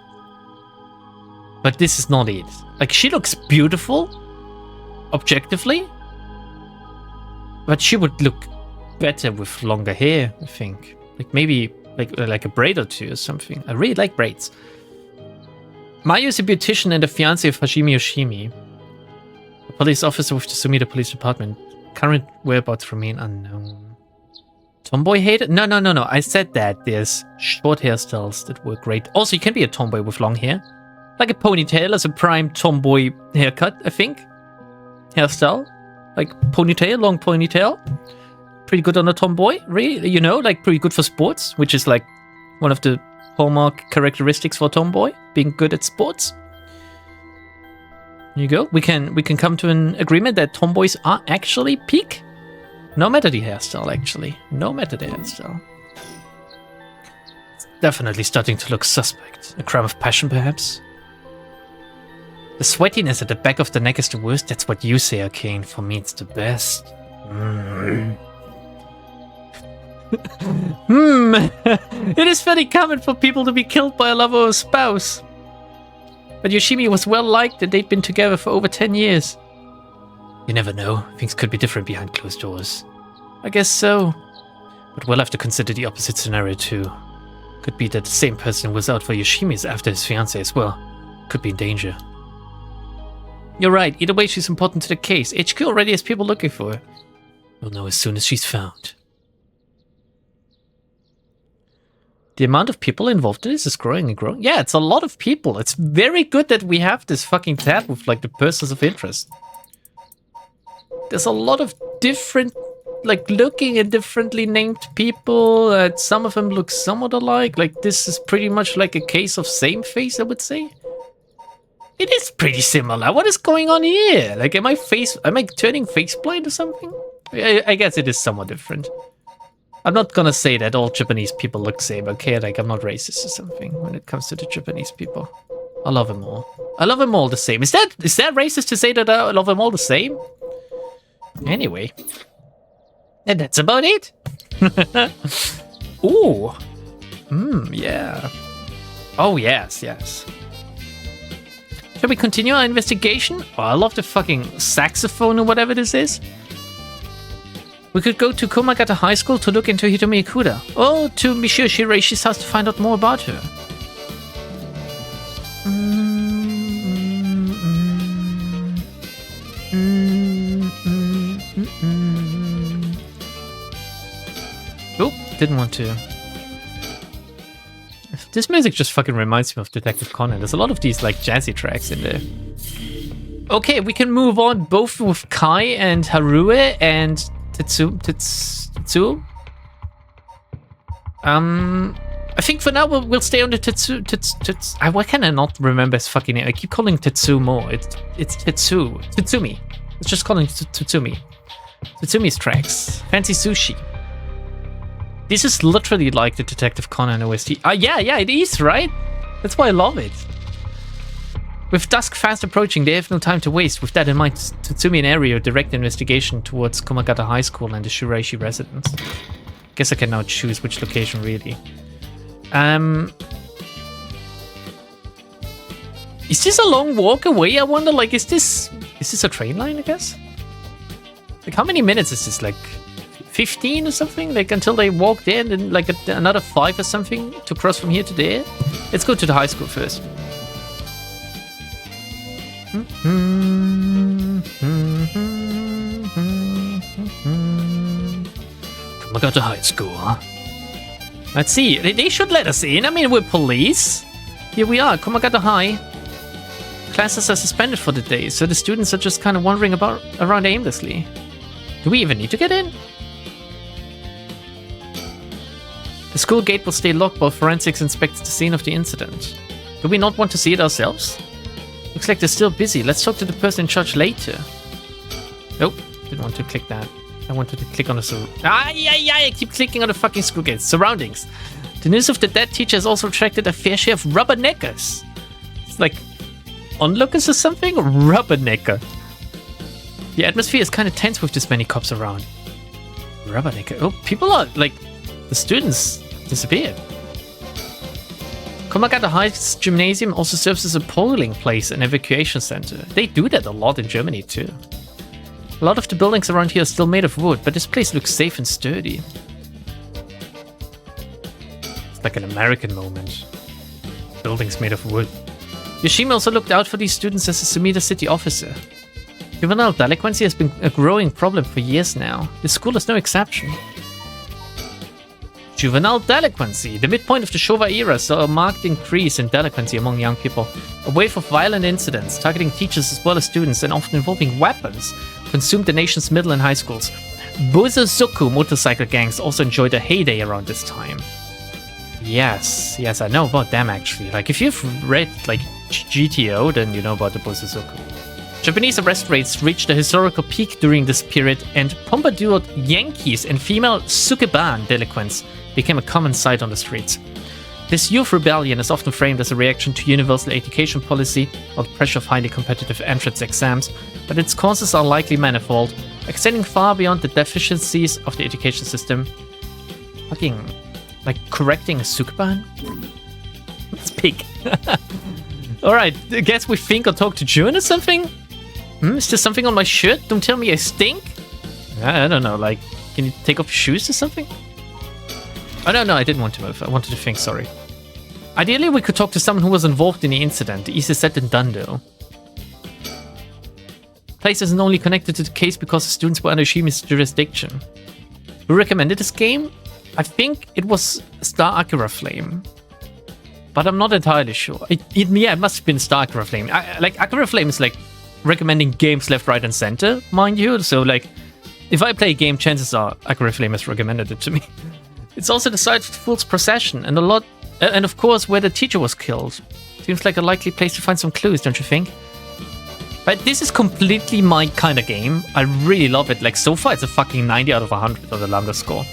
But this is not it. Like, she looks beautiful, objectively. But she would look better with longer hair, I think. Like, maybe, like a braid or two or something. I really like braids. Mayu is a beautician and the fiancé of Hajime Yoshimi. A police officer with the Sumida Police Department. Current whereabouts remain unknown. Tomboy hater? No. I said that there's short hairstyles that work great. Also, you can be a tomboy with long hair. Like a ponytail as a prime tomboy haircut, I think. Hairstyle. Like ponytail, long ponytail. Pretty good on a tomboy, really. You know, like pretty good for sports, which is like one of the hallmark characteristics for a tomboy, being good at sports. There you go. We can come to an agreement that tomboys are actually peak. No matter the hairstyle, actually. No matter the hairstyle. It's definitely starting to look suspect. A crime of passion, perhaps? The sweatiness at the back of the neck is the worst. That's what you say, Arcane. For me, it's the best. It is very common for people to be killed by a lover or a spouse. But Yoshimi was well liked and they'd been together for over 10 years. You never know. Things could be different behind closed doors. I guess so. But we'll have to consider the opposite scenario too. Could be that the same person who was out for Yoshimi's after his fiancée as well. Could be in danger. You're right. Either way, she's important to the case. HQ already has people looking for her. We'll know as soon as she's found. The amount of people involved in this is growing and growing. Yeah, it's a lot of people. It's very good that we have this fucking tab with like the persons of interest. There's a lot of different, like looking at differently named people. Some of them look somewhat alike. Like this is pretty much like a case of same face, I would say. It is pretty similar. What is going on here? Like, am I turning face blind or something? I guess it is somewhat different. I'm not gonna say that all Japanese people look same, okay? Like, I'm not racist or something when it comes to the Japanese people. I love them all. I love them all the same. Is that racist to say that I love them all the same? Anyway. And that's about it. Ooh. Yeah. Oh, yes. Shall we continue our investigation? Oh, I love the fucking saxophone or whatever this is. We could go to Komagata High School to look into Hitomi Ikuda. Or to Monsieur Shiraishi's house to find out more about her. Oh, didn't want to. This music just fucking reminds me of Detective Conan. There's a lot of these like jazzy tracks in there. Okay, we can move on both with Kai and Harue and Tetsuo. I think for now we'll stay on the Tetsu. Why can I not remember his fucking name? I keep calling Tetsumo. It's Tetsumi. Let's just call him Tetsumi. Tetsumi's tracks. Fancy sushi. This is literally like the Detective Conan OST. Yeah, it is, right? That's why I love it. With dusk fast approaching, they have no time to waste. With that in mind, Tetsumi and Ario direct investigation towards Komagata High School and the Shiraishi residence. Guess I can now choose which location, really. Is this a long walk away? I wonder, like, is this a train line, I guess? Like, how many minutes is this? Like, 15 or something? Like, until they walk there and then, like, another 5 or something to cross from here to there? Let's go to the high school first. Komagata High School, huh? Let's see. They should let us in. I mean, we're police. Here we are, Komagata High. Classes are suspended for the day, so the students are just kind of wandering around aimlessly. Do we even need to get in? The school gate will stay locked while forensics inspects the scene of the incident. Do we not want to see it ourselves? Looks like they're still busy. Let's talk to the person in charge later. Nope, didn't want to click that. I wanted to click on the I keep clicking on the fucking school gates. Surroundings. The news of the dead teacher has also attracted a fair share of rubberneckers. It's like onlookers or something? Rubbernecker. The atmosphere is kind of tense with this many cops around. Rubbernecker. Oh, people are like... The students disappeared. Komagata High's gymnasium also serves as a polling place and evacuation center. They do that a lot in Germany too. A lot of the buildings around here are still made of wood, but this place looks safe and sturdy. It's like an American moment. Buildings made of wood. Yoshimi also looked out for these students as a Sumida city officer. Juvenile delinquency has been a growing problem for years now. This school is no exception. juvenile delinquency. The midpoint of the Showa era saw a marked increase in delinquency among young people. A wave of violent incidents targeting teachers as well as students and often involving weapons consumed the nation's middle and high schools. Bosozoku motorcycle gangs also enjoyed a heyday around this time. Yes, I know about them actually. Like, if you've read, like, GTO, then you know about the Bosozoku. Japanese arrest rates reached a historical peak during this period, and pompadoured Yankees and female sukeban delinquents became a common sight on the streets. This youth rebellion is often framed as a reaction to universal education policy or the pressure of highly competitive entrance exams, but its causes are likely manifold, extending far beyond the deficiencies of the education system. Fucking, like, correcting a sukeban? Let's pick. Alright, I guess we think or talk to June or something? Is there something on my shirt? Don't tell me I stink? I don't know, like, can you take off your shoes or something? Oh, no, I didn't want to move. I wanted to think, sorry. Ideally, we could talk to someone who was involved in the incident. Easier said than done, though. Place isn't only connected to the case because the students were under Shimi's jurisdiction. Who recommended this game? I think it was Star Akira Flame. But I'm not entirely sure. It must have been Star Akira Flame. Like, Akira Flame is, like, recommending games left, right, and center, mind you. So, like, if I play a game, chances are Akira Flame has recommended it to me. It's also the site of the Fool's Procession, and and of course where the teacher was killed. Seems like a likely place to find some clues, don't you think? But this is completely my kind of game. I really love it. Like, so far it's a fucking 90 out of 100 on the Lambda score.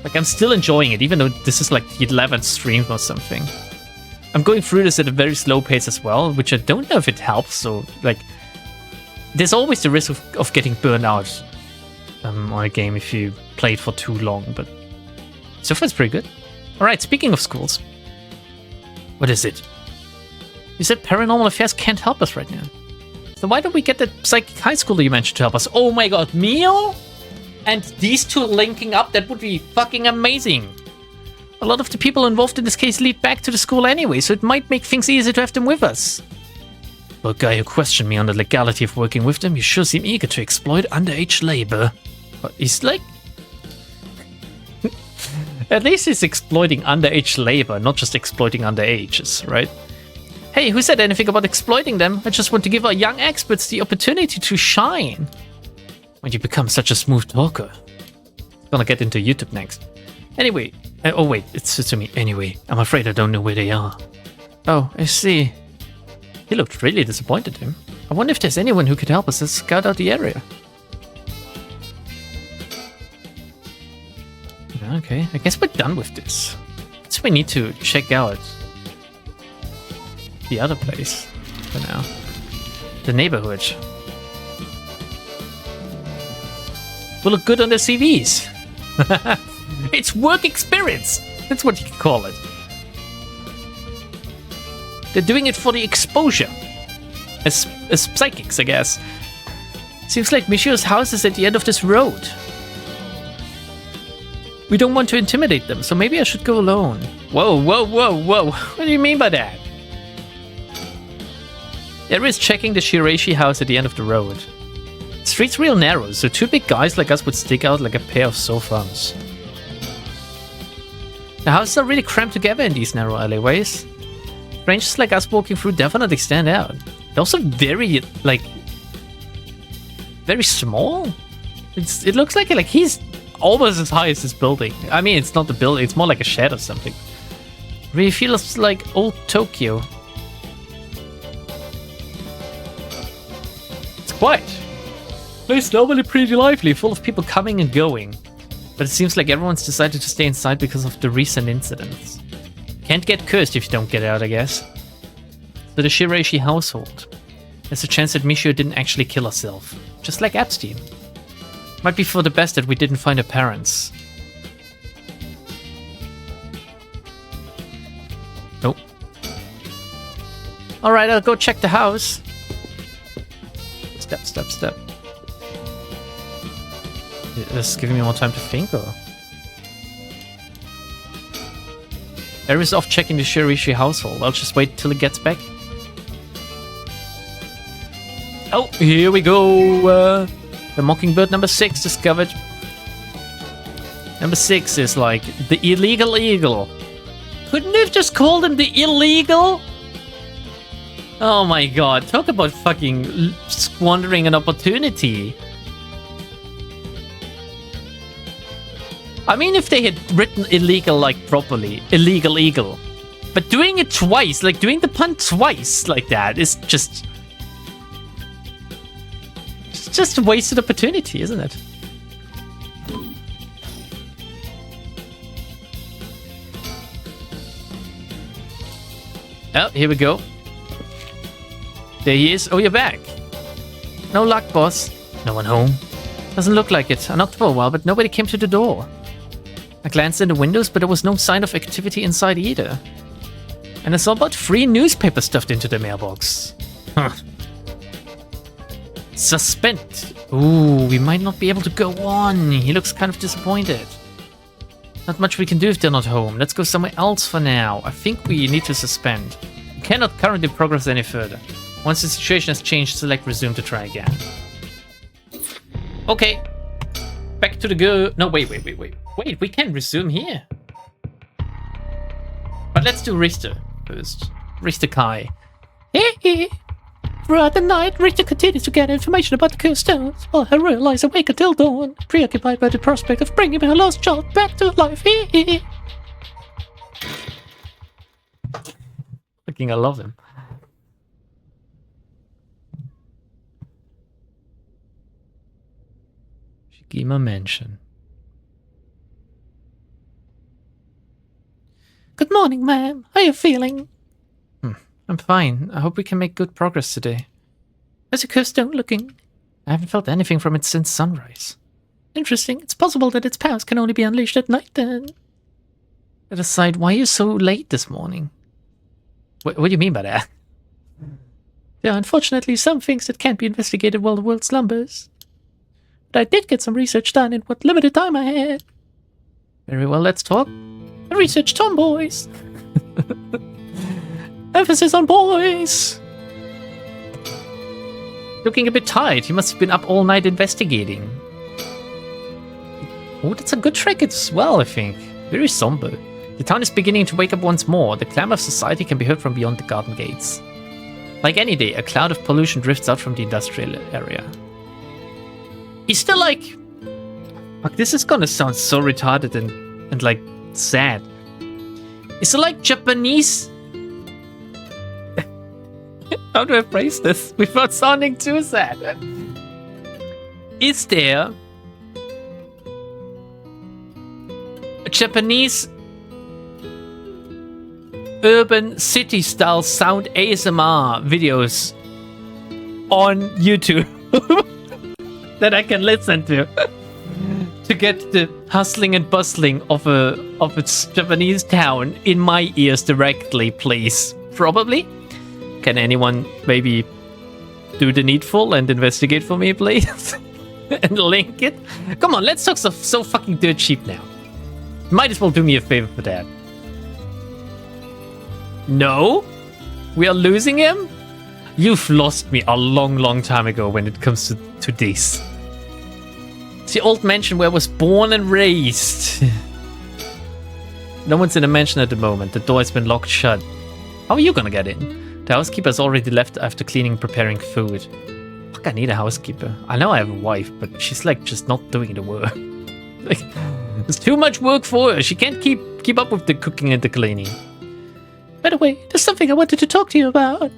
Like, I'm still enjoying it, even though this is like the 11th stream or something. I'm going through this at a very slow pace as well, which I don't know if it helps. So, like, there's always the risk of getting burned out on a game if you play it for too long, but so far it's pretty good. Alright, speaking of schools. What is it? You said Paranormal Affairs can't help us right now. So why don't we get that psychic high schooler you mentioned to help us? Oh my god, Mio? And these two linking up, that would be fucking amazing. A lot of the people involved in this case lead back to the school anyway, so it might make things easier to have them with us. Well, guy who questioned me on the legality of working with them, you sure seem eager to exploit underage labor. But he's like... At least he's exploiting underage labor, not just exploiting underages, right? Hey, who said anything about exploiting them? I just want to give our young experts the opportunity to shine. When you become such a smooth talker. Gonna get into YouTube next. Anyway, oh wait, it's to me. Anyway, I'm afraid I don't know where they are. Oh, I see. He looked really disappointed, him. I wonder if there's anyone who could help us to scout out the area. Okay, I guess we're done with this. So we need to check out the other place for now. The neighborhood. Will look good on their CVs. It's work experience. That's what you can call it. They're doing it for the exposure. As psychics, I guess. Seems like Michio's house is at the end of this road. We don't want to intimidate them, so maybe I should go alone. Whoa. What do you mean by that? There is checking the Shiraishi house at the end of the road. The street's real narrow, so two big guys like us would stick out like a pair of sore thumbs. The houses are really crammed together in these narrow alleyways. Strangers like us walking through definitely stand out. They're also very, like, very small. It looks like he's almost as high as this building. I mean, it's not the building, it's more like a shed or something. Really feels like old Tokyo. It's quiet. Place normally pretty lively, full of people coming and going. But it seems like everyone's decided to stay inside because of the recent incidents. Can't get cursed if you don't get out, I guess. So the Shiraishi household. There's a chance that Michio didn't actually kill herself. Just like Epstein. Might be for the best that we didn't find her parents. Nope. Alright, I'll go check the house. Step. Is this giving me more time to think, or? Aries off checking the Shiraishi household. I'll just wait till it gets back. Oh, here we go. The Mockingbird number 6 discovered. Number 6 is like the illegal eagle. Couldn't they have just called him the illegal? Oh my god, talk about fucking squandering an opportunity. I mean, if they had written illegal like properly, illegal eagle. But doing it twice, like doing the pun twice like that is just a wasted opportunity, isn't it? Oh, here we go. There he is. Oh, you're back. No luck, boss. No one home. Doesn't look like it. I knocked for a while, but nobody came to the door. I glanced in the windows, but there was no sign of activity inside either. And I saw about 3 newspapers stuffed into the mailbox. Huh. Suspend. Ooh, we might not be able to go on. He looks kind of disappointed. Not much we can do if they're not home. Let's go somewhere else for now. I think we need to suspend. We cannot currently progress any further. Once the situation has changed, select resume to try again. Okay. Back to the go. No, wait. Wait, we can resume here. But let's do Richter first. Richter Kai. Throughout the night, Richter continues to gather information about the cursed stones, while Haru lies awake until dawn, preoccupied by the prospect of bringing her lost child back to life. Fucking, I love him. Shigima Mansion. Good morning, ma'am. How are you feeling? I'm fine. I hope we can make good progress today. How's your cursed stone looking? I haven't felt anything from it since sunrise. Interesting. It's possible that its powers can only be unleashed at night then. That aside, why are you so late this morning? What do you mean by that? There are unfortunately some things that can't be investigated while the world slumbers. But I did get some research done in what limited time I had. Very well, let's talk. I researched tomboys. Emphasis on boys! Looking a bit tired. He must have been up all night investigating. Oh, that's a good trick as well, I think. Very somber. The town is beginning to wake up once more. The clamor of society can be heard from beyond the garden gates. Like any day, a cloud of pollution drifts out from the industrial area. He's still like... Fuck, this is gonna sound so retarded and like, sad. Is it like Japanese... How do I phrase this without sounding too sad? Is there a Japanese urban city style sound ASMR videos on YouTube that I can listen to get the hustling and bustling of a Japanese town in my ears directly, please? Probably. Can anyone maybe do the needful and investigate for me, please? And link it? Come on, let's talk so fucking dirt cheap now. Might as well do me a favor for that. No? We are losing him? You've lost me a long time ago when it comes to this. It's the old mansion where I was born and raised. No one's in the mansion at the moment. The door has been locked shut. How are you gonna get in? The housekeeper's already left after cleaning and preparing food. Fuck, I need a housekeeper. I know I have a wife, but she's like just not doing the work. Like, there's too much work for her. She can't keep up with the cooking and the cleaning. By the way, there's something I wanted to talk to you about.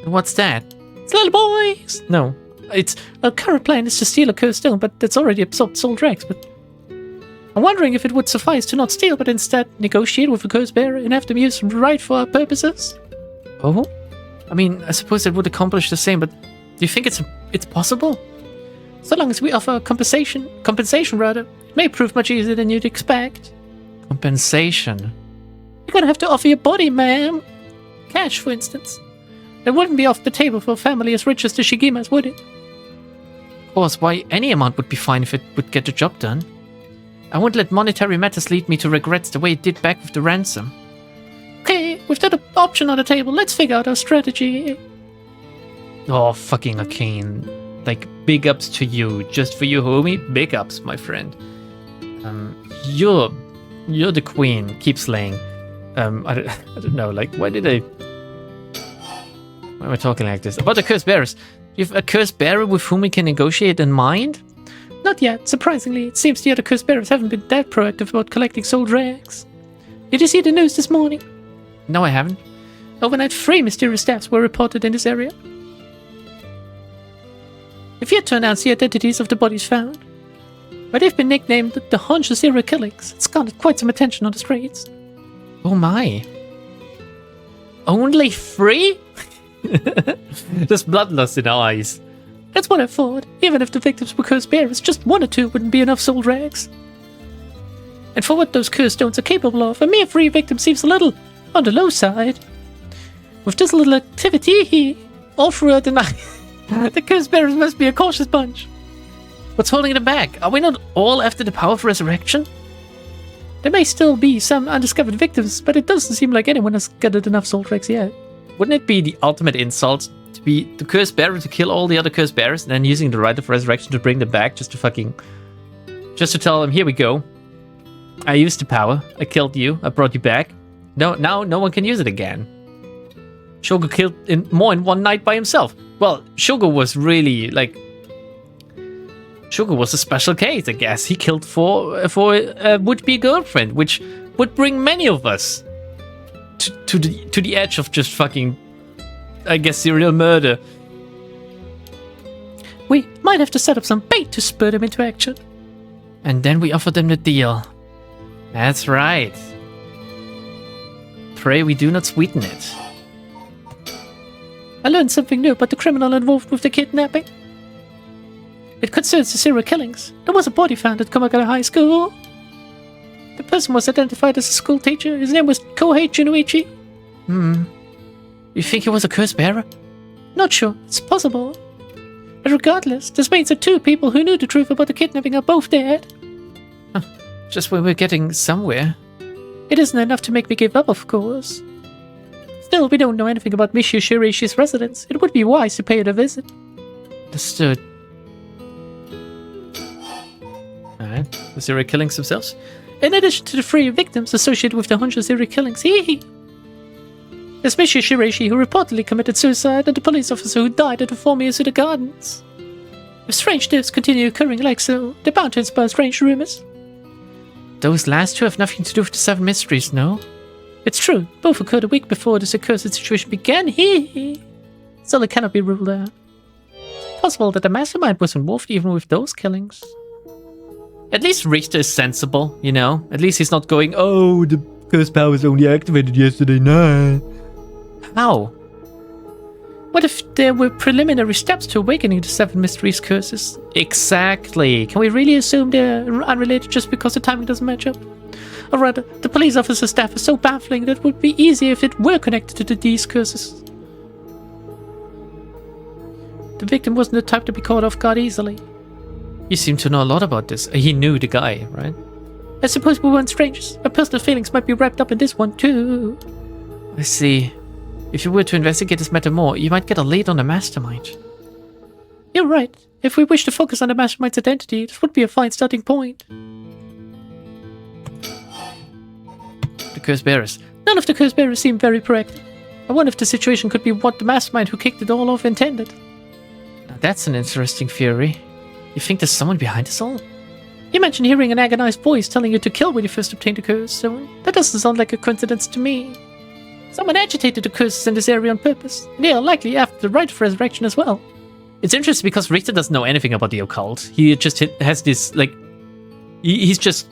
What's that? It's little boys. No, it's our current plan is to steal a cursed stone, but that's already absorbed soul dregs. But I'm wondering if it would suffice to not steal, but instead negotiate with the curse bearer and have them used right for our purposes. Oh, I mean, I suppose it would accomplish the same, but do you think it's possible? So long as we offer compensation rather, it may prove much easier than you'd expect. Compensation? You're gonna have to offer your body, ma'am. Cash, for instance. That wouldn't be off the table for a family as rich as the Shigimas, would it? Of course, why, any amount would be fine if it would get the job done. I won't let monetary matters lead me to regrets the way it did back with the ransom. Okay, with that option on the table, let's figure out our strategy. Oh, fucking Arcane. Like, big ups to you. Just for you, homie. Big ups, my friend. You're the queen. Keep slaying. I don't know. Like, why am I talking like this? About the cursed bearers. You've a cursed bearer with whom we can negotiate in mind? Not yet. Surprisingly, it seems the other cursed bearers haven't been that proactive about collecting sold rags. Did you see the news this morning? No, I haven't. Overnight, 3 mysterious deaths were reported in this area. We've yet to announce the identities of the bodies found, but they've been nicknamed the Honjo serial killings. It's garnered quite some attention on the streets. Oh my. Only 3? There's bloodlust in our eyes. That's what I thought. Even if the victims were cursed bearers, just 1 or 2 wouldn't be enough sold rags. And for what those cursed stones are capable of, a mere 3 victims seems a little on the low side. With this little activity all throughout the night, the cursed bearers must be a cautious bunch. What's holding them back? Are we not all after the power of resurrection? There may still be some undiscovered victims, but it doesn't seem like anyone has gathered enough soul tracks yet. Wouldn't it be the ultimate insult to be the cursed bearer to kill all the other cursed bearers and then using the right of resurrection to bring them back just to tell them, here we go. I used the power. I killed you. I brought you back. Now no one can use it again. Shogo killed more in one night by himself. Well, Shogo was really Shogo was a special case, I guess. He killed for a would-be girlfriend, which would bring many of us to the edge of just fucking, I guess, serial murder. We might have to set up some bait to spur them into action. And then we offer them the deal. That's right. Pray we do not sweeten it. I learned something new about the criminal involved with the kidnapping. It concerns the serial killings. There was a body found at Kamakura High School. The person was identified as a school teacher. His name was Kohei Junuichi. You think he was a cursed bearer? Not sure. It's possible. But regardless, this means that 2 people who knew the truth about the kidnapping are both dead. Just when we're getting somewhere. It isn't enough to make me give up, of course. Still, we don't know anything about Michio Shireishi's residence. It would be wise to pay it a visit. Understood. Alright, the serial killings themselves. In addition to the 3 victims associated with the Honjo serial killings, there's Michio Shireishi, who reportedly committed suicide, and the police officer who died at the former Yasuda Gardens. If strange deaths continue occurring like so, they're bound to inspire strange rumors. Those last 2 have nothing to do with the 7 mysteries, no? It's true, both occurred a week before this accursed situation began. Still, it cannot be ruled out. It's possible that the mastermind was involved even with those killings. At least Richter is sensible, you know? At least he's not going, oh, the curse power was only activated yesterday night. How? What if there were preliminary steps to awakening the 7 mysteries curses? Exactly. Can we really assume they're unrelated just because the timing doesn't match up? Or rather, the police officer staff is so baffling that it would be easier if it were connected to these curses. The victim wasn't the type to be caught off guard easily. You seem to know a lot about this. He knew the guy, right? I suppose we weren't strangers. Our personal feelings might be wrapped up in this one too. I see. If you were to investigate this matter more, you might get a lead on the mastermind. You're right. If we wish to focus on the mastermind's identity, this would be a fine starting point. The cursed bearers. None of the cursed bearers seem very proactive. I wonder if the situation could be what the mastermind who kicked it all off intended. Now that's an interesting theory. You think there's someone behind this all? You mentioned hearing an agonized voice telling you to kill when you first obtained the curse, so that doesn't sound like a coincidence to me. Someone agitated the curses in this area on purpose. They are likely after the rite of resurrection as well. It's interesting because Richter doesn't know anything about the occult. He just has this, he's just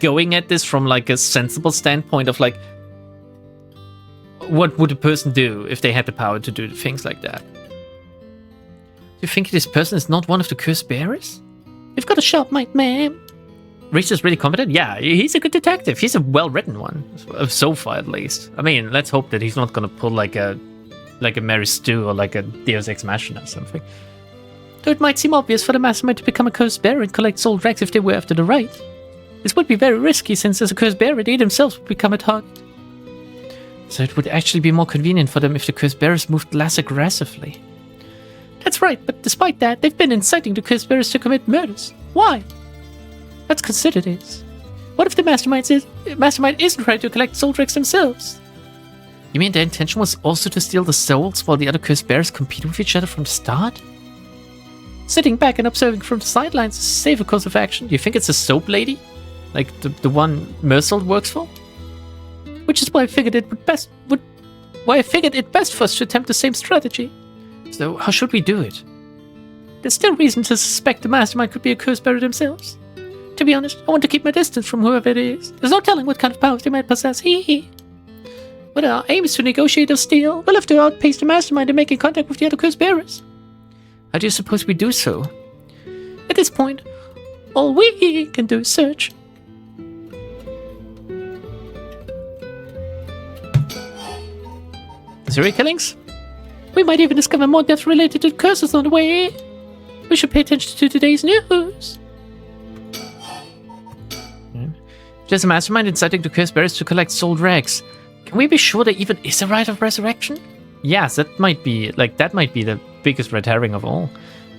going at this from, a sensible standpoint of, what would a person do if they had the power to do things like that? Do you think this person is not one of the cursed bearers? You've got a sharp mind, ma'am. Richter's really competent? Yeah, he's a good detective. He's a well-written one. So far, at least. I mean, let's hope that he's not gonna pull like a Mary Stu or like a Deus Ex Machina or something. Though it might seem obvious for the mastermind to become a cursed bearer and collect soul rags if they were after the rite. This would be very risky since as a cursed bearer, they themselves would become a target. So it would actually be more convenient for them if the cursed bearers moved less aggressively. That's right, but despite that, they've been inciting the cursed bearers to commit murders. Why? Let's consider this. What if the mastermind isn't trying to collect soul dregs themselves? You mean their intention was also to steal the souls while the other cursed bears compete with each other from the start? Sitting back and observing from the sidelines is a safer course of action. Do you think it's a soap lady? Like the one Mersault works for? Which is why I figured it best for us to attempt the same strategy. So how should we do it? There's still reason to suspect the mastermind could be a cursed bearer themselves. To be honest, I want to keep my distance from whoever it is. There's no telling what kind of powers they might possess. Hee. But our aim is to negotiate or steal. We'll have to outpace the mastermind in making contact with the other cursed bearers. How do you suppose we do so? At this point, all we can do is search. Serial killings? We might even discover more deaths related to curses on the way. We should pay attention to today's news. There's a mastermind inciting the cursed bearers to collect soul dregs. Can we be sure there even is a rite of resurrection? Yes, that might be the biggest red herring of all.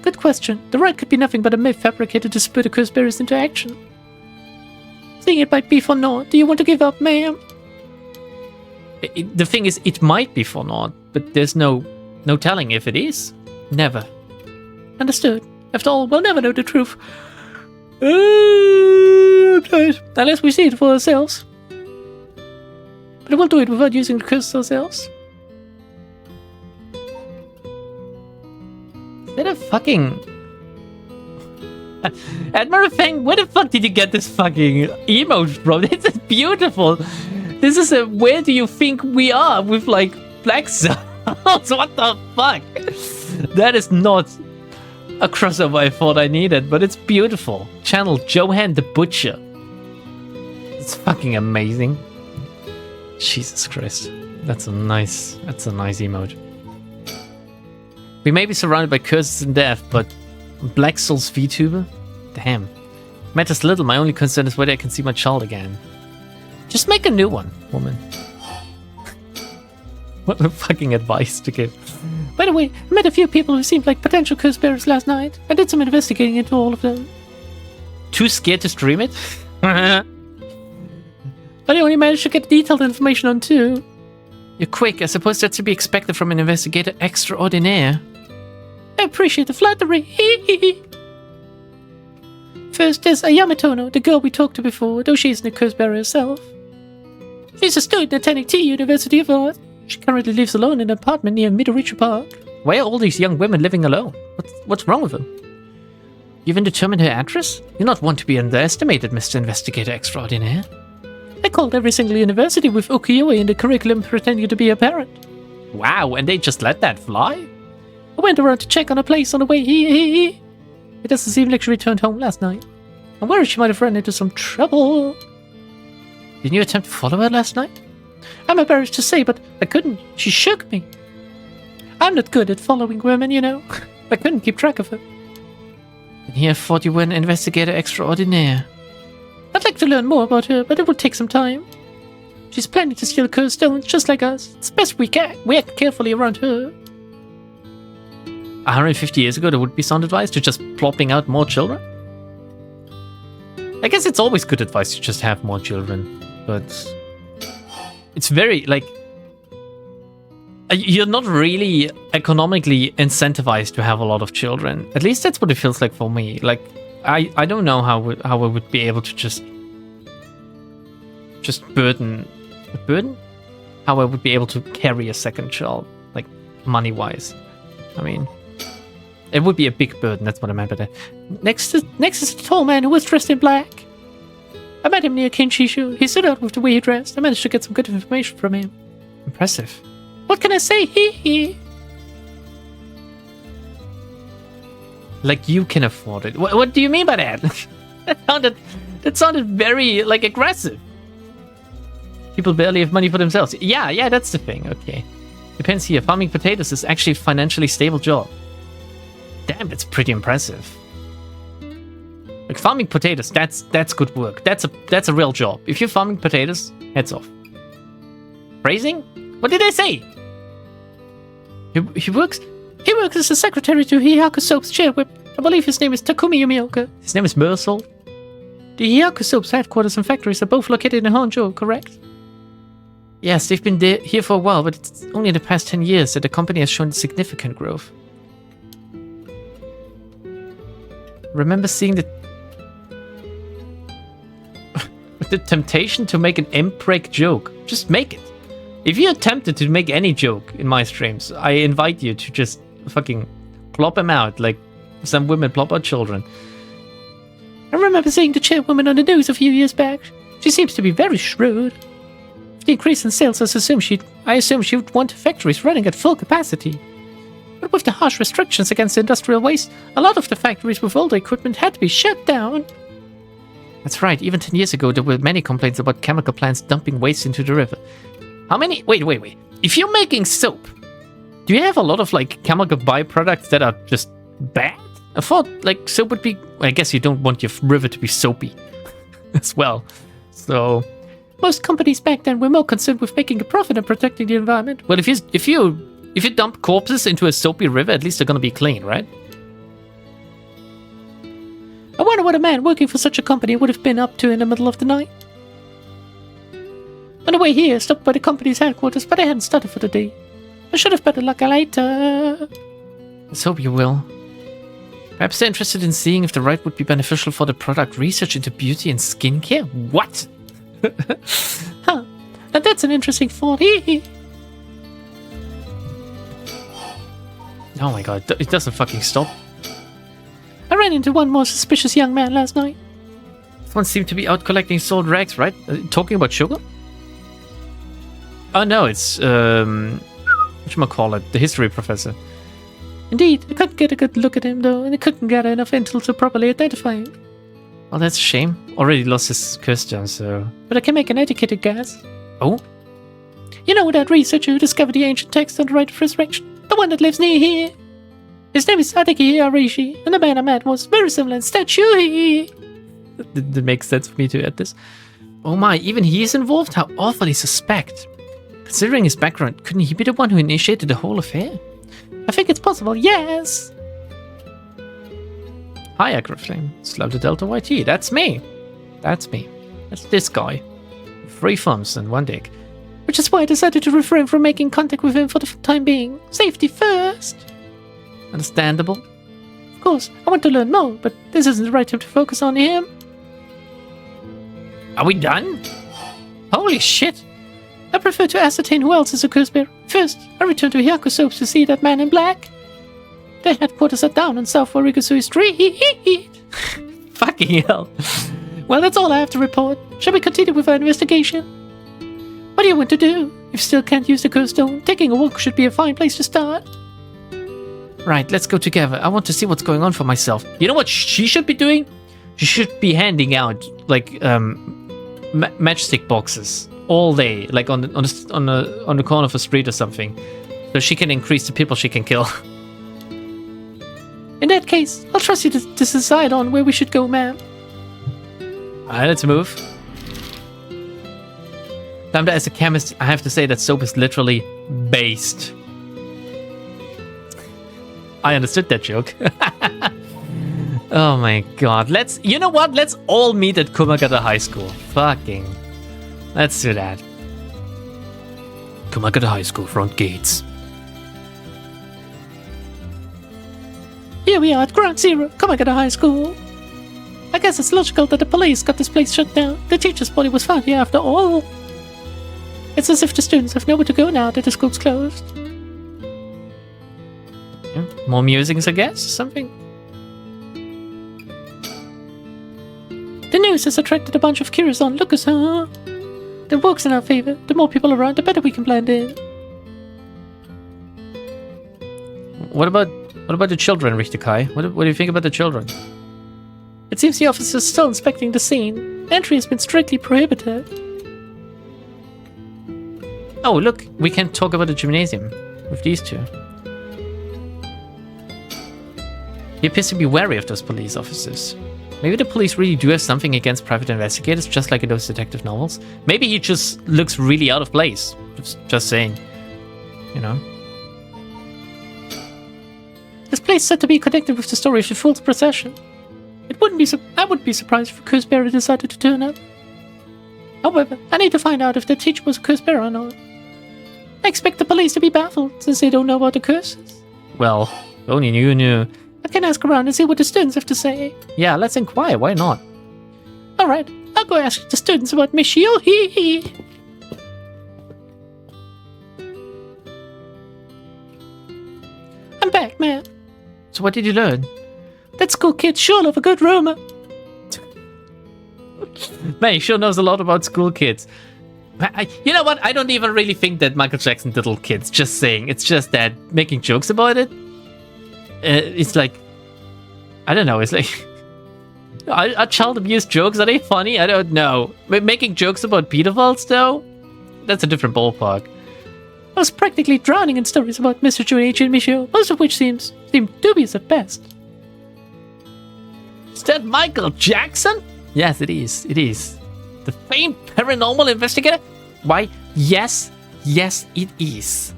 Good question. The rite could be nothing but a myth fabricated to spur the cursed bearers into action. Seeing it might be for naught, do you want to give up, ma'am? The thing is, it might be for naught, but there's no telling if it is. Never. Understood. After all, we'll never know the truth. Unless we see it for ourselves. But we'll do it without using the curses ourselves. Is that a fucking... Admiral Feng, where the fuck did you get this fucking emote from? This is beautiful. This is a where do you think we are with like black cells? What the fuck? That is not a crossover I thought I needed, but it's beautiful. Channel Johan the Butcher. It's fucking amazing. Jesus Christ. That's a nice emote. We may be surrounded by curses and death, but Black Soul's VTuber? Damn. Matters little, my only concern is whether I can see my child again. Just make a new one, woman. What a fucking advice to give. By the way, I met a few people who seemed like potential curse bearers last night. I did some investigating into all of them. Too scared to stream it? But I only managed to get detailed information on 2. You're quick. I suppose that's to be expected from an investigator extraordinaire. I appreciate the flattery. First, there's Ayamatono, the girl we talked to before, though she isn't a curse bearer herself. She's a student attending T University of Art. She currently lives alone in an apartment near Midoricha Park. Why are all these young women living alone? What's wrong with them? You even determined her address? You're not one to be underestimated, Mr. Investigator Extraordinaire. I called every single university with ukiyo-e in the curriculum pretending to be a parent. Wow, and they just let that fly? I went around to check on a place on the way here. It doesn't seem like she returned home last night. I'm worried she might have run into some trouble. Didn't you attempt to follow her last night? I'm embarrassed to say, but I couldn't. She shook me. I'm not good at following women, you know. I couldn't keep track of her. And here I thought you were an investigator extraordinaire. I'd like to learn more about her, but it will take some time. She's planning to steal cursed stones just like us. It's best we act carefully around her. 150 years ago, there would be sound advice to just plopping out more children? I guess it's always good advice to just have more children, but it's very, like, you're not really economically incentivized to have a lot of children. At least that's what it feels like for me. Like, I don't know how I would be able to just burden? How I would be able to carry a second child, like, money-wise. I mean, it would be a big burden, that's what I meant by that. Next is a tall man who was dressed in black. I met him near Kinshishu. He stood out with the way he dressed. I managed to get some good information from him. Impressive. What can I say? Hee. Like you can afford it. What do you mean by that? that sounded very, like, aggressive. People barely have money for themselves. Yeah, that's the thing. Okay. Depends here. Farming potatoes is actually a financially stable job. Damn, that's pretty impressive. Like, farming potatoes, that's good work. That's a real job. If you're farming potatoes, heads off. Phrasing? What did I say? He works as a secretary to Hiyaku Soap's chairwhip. I believe his name is Takumi Yumioka. His name is Mersault. The Hyaku Soap's headquarters and factories are both located in Honjo, correct? Yes, they've been here for a while, but it's only in the past 10 years that the company has shown significant growth. Remember seeing the temptation to make an M-break joke. Just make it. If you're tempted to make any joke in my streams, I invite you to just fucking plop them out like some women plop out children. I remember seeing the chairwoman on the news a few years back. She seems to be very shrewd. With the increase in sales, I assume she would want factories running at full capacity. But with the harsh restrictions against industrial waste, a lot of the factories with older equipment had to be shut down. That's right, even 10 years ago there were many complaints about chemical plants dumping waste into the river. How many? Wait. If you're making soap, do you have a lot of like chemical byproducts that are just bad? I thought like soap would be... I guess you don't want your river to be soapy as well. So... Most companies back then were more concerned with making a profit and protecting the environment. Well, if you dump corpses into a soapy river, at least they're gonna be clean, right? I wonder what a man working for such a company would have been up to in the middle of the night. On the way here, I stopped by the company's headquarters, but I hadn't started for the day. I should have better luck later. Let's hope you will. Perhaps they're interested in seeing if the ride would be beneficial for the product research into beauty and skincare? What? Huh. Now that's an interesting thought. Oh my god, it doesn't fucking stop. I ran into one more suspicious young man last night. This one seemed to be out collecting sold rags, right? Talking about sugar? Oh no, it's, whatchamacallit, the history professor. Indeed, I couldn't get a good look at him though, and I couldn't gather enough intel to properly identify him. Well, that's a shame. Already lost his question, so... But I can make an educated guess. Oh? You know that researcher who discovered the ancient text on the rite of resurrection? The one that lives near here? His name is Adeki Arishi, and the man I met was very similar in stature. That makes sense for me to add this. Oh my, even he is involved? How awfully suspect. Considering his background, couldn't he be the one who initiated the whole affair? I think it's possible, yes. Hi, Agriflame. It's lambdadeltaYT. That's me. That's me. That's this guy. 3 thumbs and 1 dick. Which is why I decided to refrain from making contact with him for the time being. Safety first. Understandable. Of course, I want to learn more, but this isn't the right time to focus on him. Are we done? Holy shit. I prefer to ascertain who else is a curse bearer. First, I return to Hyaku Soaps to see that man in black. Their headquarters are down on South Warigusui Street. Fucking hell. Well, that's all I have to report. Shall we continue with our investigation? What do you want to do? If you still can't use the curse stone, taking a walk should be a fine place to start. Right, let's go together. I want to see what's going on for myself. You know what she should be doing? She should be handing out, like, matchstick boxes all day, like on the corner of a street or something, so she can increase the people she can kill. In that case, I'll trust you to decide on where we should go, ma'am. Alright, let's move. Lambda, as a chemist, I have to say that soap is literally based. I understood that joke. Oh my god. You know what? Let's all meet at Kumagata High School. Fucking. Let's do that. Kumagata High School front gates. Here we are at Ground Zero, Kumagata High School. I guess it's logical that the police got this place shut down. The teacher's body was found here after all. It's as if the students have nowhere to go now that the school's closed. Yeah, more musings, I guess, something. The news has attracted a bunch of curious onlookers, huh? The work's in our favor. The more people around, the better we can blend in. What about the children, Richtekai? What do you think about the children? It seems the officer's still inspecting the scene. Entry has been strictly prohibited. Oh, look, we can talk about the gymnasium with these two. He appears to be wary of those police officers. Maybe the police really do have something against private investigators, just like in those detective novels. Maybe he just looks really out of place. Just saying. You know? This place is said to be connected with the story of the Fool's Procession. It wouldn't I wouldn't be surprised if a curse bearer decided to turn up. However, I need to find out if the teacher was a curse bearer or not. I expect the police to be baffled, since they don't know about the curses. Well, only you knew. I can ask around and see what the students have to say. Yeah, let's inquire, why not? Alright, I'll go ask the students about Miss Uhhh. I'm back, ma'am. So what did you learn? That school kid sure love a good rumor. Man, he sure knows a lot about school kids. You know what? I don't even really think that Michael Jackson diddled kids. Just saying. It's just that making jokes about it. It's like, I don't know. It's like, are child abuse jokes? Are they funny? I don't know. Making jokes about pedophiles, though, that's a different ballpark. I was practically drowning in stories about Mr. Junichi and Michio, most of which seem dubious at best. Is that Michael Jackson? Yes, it is. It is. The famed paranormal investigator? Why, yes, it is.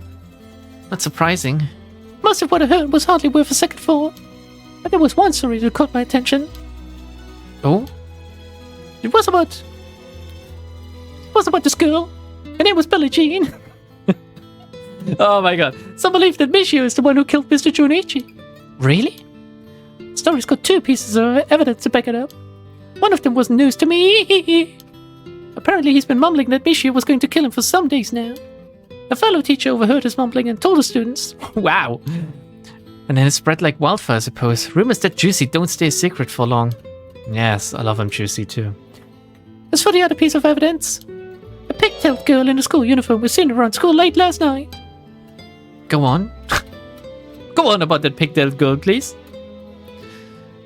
Not surprising. Most of what I heard was hardly worth a second thought. But there was one story that caught my attention. Oh? It was about this girl. Her name was Billie Jean. Oh my god. Some believe that Michio is the one who killed Mr. Junichi. Really? The story's got two pieces of evidence to back it up. One of them wasn't news to me. Apparently he's been mumbling that Michio was going to kill him for some days now. A fellow teacher overheard his mumbling and told the students. Wow. And then it spread like wildfire, I suppose. Rumors that juicy don't stay secret for long. Yes, I love him juicy too. As for the other piece of evidence, a pigtailed girl in a school uniform was seen around school late last night. Go on. Go on about that pigtailed girl, please.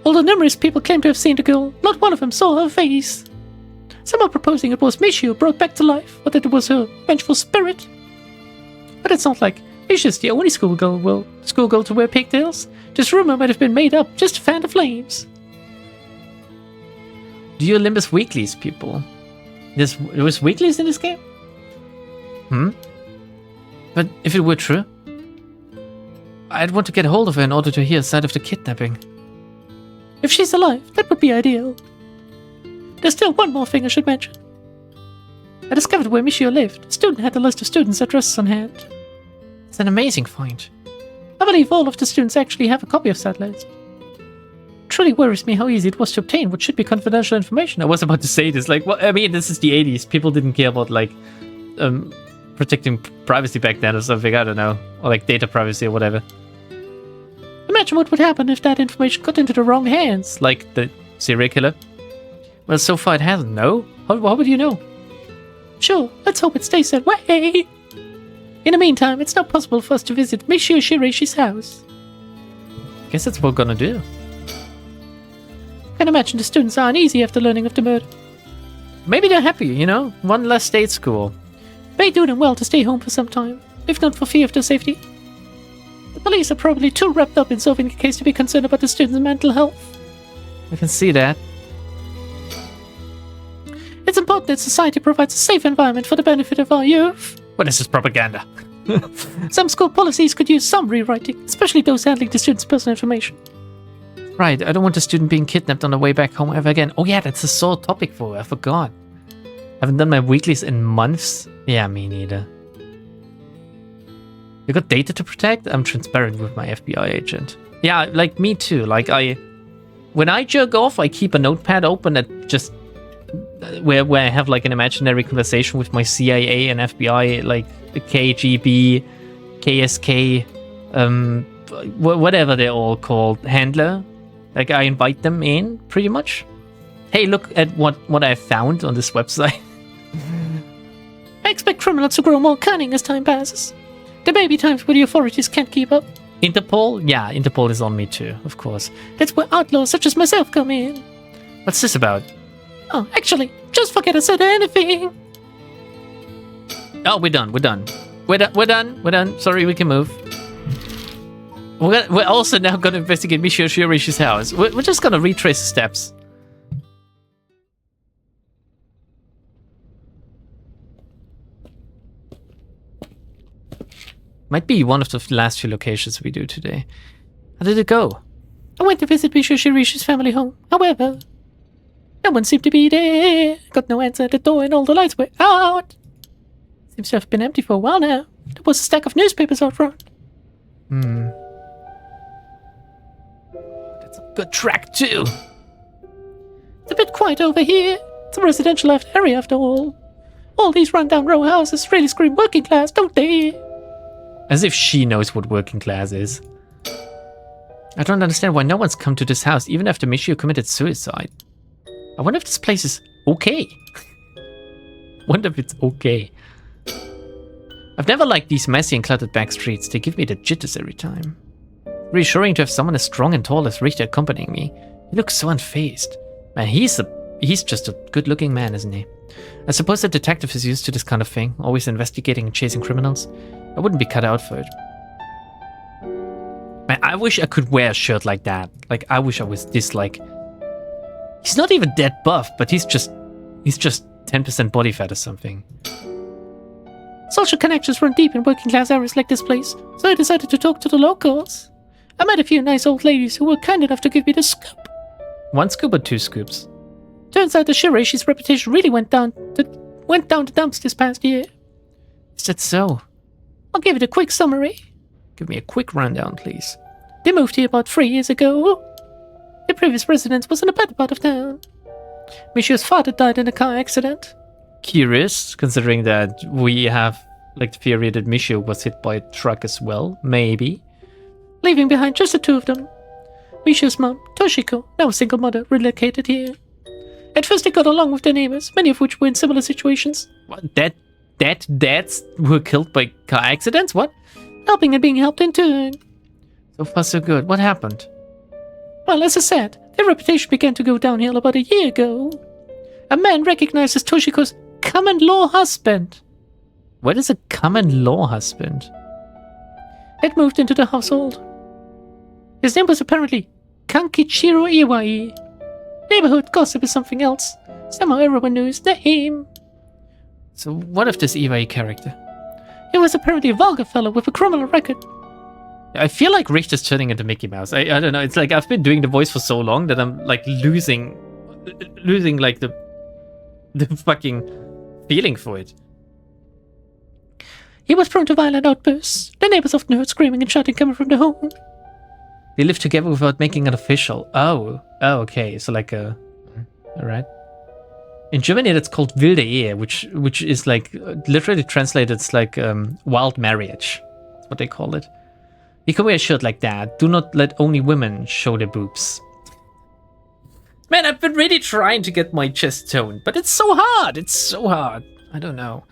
Although numerous people claim to have seen the girl, not one of them saw her face. Some are proposing it was Michio brought back to life, or that it was her vengeful spirit. But it's not like Michio's the only schoolgirl to wear pigtails. This rumor might have been made up just to fan the flames. Do you Olympus Weeklies, people? There was weeklies in this game? But if it were true, I'd want to get a hold of her in order to hear a side of the kidnapping. If she's alive, that would be ideal. There's still one more thing I should mention. I discovered where Michio lived. A student had a list of students' addresses on hand. It's an amazing find. I believe all of the students actually have a copy of that list. It truly worries me how easy it was to obtain what should be confidential information. I was about to say this, like, well, I mean, this is the 80s. People didn't care about, like, protecting privacy back then or something, I don't know. Or, like, data privacy or whatever. Imagine what would happen if that information got into the wrong hands. Like the serial killer? Well, so far it hasn't, no? How would you know? Sure, let's hope it stays that way. In the meantime, it's not possible for us to visit Michio Shireishi's house. Guess that's what we're gonna do. I can imagine the students are uneasy after learning of the murder. Maybe they're happy, you know? One less day at school. May do them well to stay home for some time, if not for fear of their safety. The police are probably too wrapped up in solving the case to be concerned about the students' mental health. I can see that. It's important that society provides a safe environment for the benefit of our youth. Well, this is propaganda. Some school policies could use some rewriting, especially those handling the students' personal information. Right, I don't want a student being kidnapped on the way back home ever again. Oh yeah, that's a sore topic for her, I forgot. Haven't done my weeklies in months. Yeah, me neither. You got data to protect? I'm transparent with my FBI agent. Yeah, like me too. Like when I jerk off, I keep a notepad open at just where I have like an imaginary conversation with my CIA and FBI, like KGB, KSK, whatever they're all called, handler. Like I invite them in, pretty much. Hey, look at what I found on this website. I expect criminals to grow more cunning as time passes. There may be times where the authorities can't keep up. Interpol? Yeah, Interpol is on me too, of course. That's where outlaws such as myself come in. What's this about? Oh, actually, just forget I said anything. Oh, we're done. We're done. Sorry, we can move. We're also now going to investigate Michio Shireishi's house. We're just going to retrace the steps. Might be one of the last few locations we do today. How did it go? I went to visit Michio Shireishi's family home. However, No one seemed to be there. Got no answer at the door and all the lights were out. Seems to have been empty for a while now. There was a stack of newspapers out front. That's a good track too. It's a bit quiet over here. It's a residential area after all. All these rundown row houses really scream working class, don't they? As if she knows what working class is. I don't understand why no one's come to this house even after Michio committed suicide. I wonder if this place is okay. Wonder if it's okay. I've never liked these messy and cluttered back streets. They give me the jitters every time. Reassuring to have someone as strong and tall as Richter accompanying me. He looks so unfazed. Man, he's just a good-looking man, isn't he? I suppose the detective is used to this kind of thing, always investigating and chasing criminals. I wouldn't be cut out for it. Man, I wish I could wear a shirt like that. Like, I wish I was this, like... He's not even that buff, but he's just 10% body fat or something. Social connections run deep in working class areas like this place, so I decided to talk to the locals. I met a few nice old ladies who were kind enough to give me the scoop. 1 scoop or 2 scoops? Turns out the Shireishi's reputation really went down the dumps this past year. Is that so? I'll give it a quick summary. Give me a quick rundown, please. They moved here about 3 years ago. The previous residence was in a better part of town. Michio's father died in a car accident. Curious, considering that we have, like, the theory that Michio was hit by a truck as well. Maybe. Leaving behind just the 2 of them. Michio's mom, Toshiko, now a single mother, relocated here. At first they got along with their neighbors, many of which were in similar situations. What? Dads were killed by car accidents? What? Helping and being helped in turn. So far so good. What happened? Well, as I said, their reputation began to go downhill about a year ago. A man recognized as Toshiko's common-law husband. What is a common-law husband? Had moved into the household. His name was apparently Kankichiro Iwai. Neighborhood gossip is something else. Somehow everyone knew his name. So what of this Iwai character? He was apparently a vulgar fellow with a criminal record. I feel like Richter's turning into Mickey Mouse. I don't know. It's like I've been doing the voice for so long that I'm like losing like the fucking feeling for it. He was prone to violent outbursts. The neighbors often heard screaming and shouting coming from the home. They lived together without making it official. Oh, okay. So like all right. In Germany, that's called wilde Ehe, which is like literally translated. It's like wild marriage. That's what they call it. You can wear a shirt like that. Do not let only women show their boobs. Man, I've been really trying to get my chest toned, but it's so hard. It's so hard. I don't know.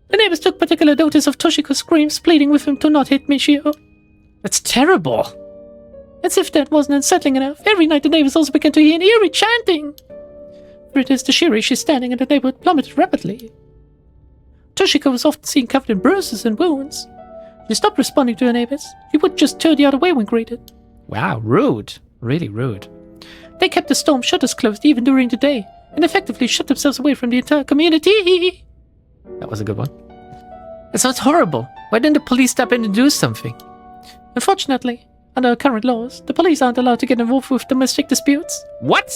The neighbors took particular notice of Toshiko's screams, pleading with him to not hit Michio. That's terrible. As if that wasn't unsettling enough, every night the neighbors also began to hear an eerie chanting. For it is the Shirishi standing in the neighborhood plummeted rapidly. Toshiko was often seen covered in bruises and wounds. She stopped responding to her neighbors. She would just turn the other way when greeted. Wow, rude. Really rude. They kept the storm shutters closed even during the day, and effectively shut themselves away from the entire community. That was a good one. It sounds horrible. Why didn't the police step in and do something? Unfortunately, under our current laws, the police aren't allowed to get involved with domestic disputes. What?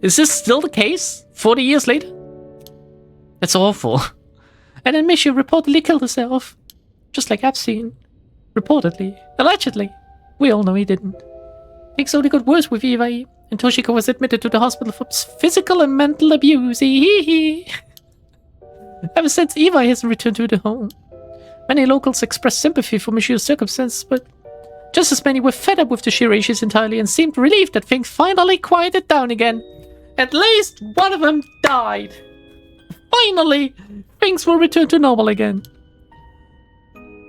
Is this still the case? 40 years later? That's awful. And then Michio reportedly killed herself. Just like Epstein. Reportedly. Allegedly. We all know he didn't. Things only got worse with Iwai, and Toshiko was admitted to the hospital for physical and mental abuse. Ever since, Iwai hasn't returned to the home. Many locals expressed sympathy for Michio's circumstances, but just as many were fed up with the Shirishis entirely and seemed relieved that things finally quieted down again. At least one of them died. Finally, things will return to normal again.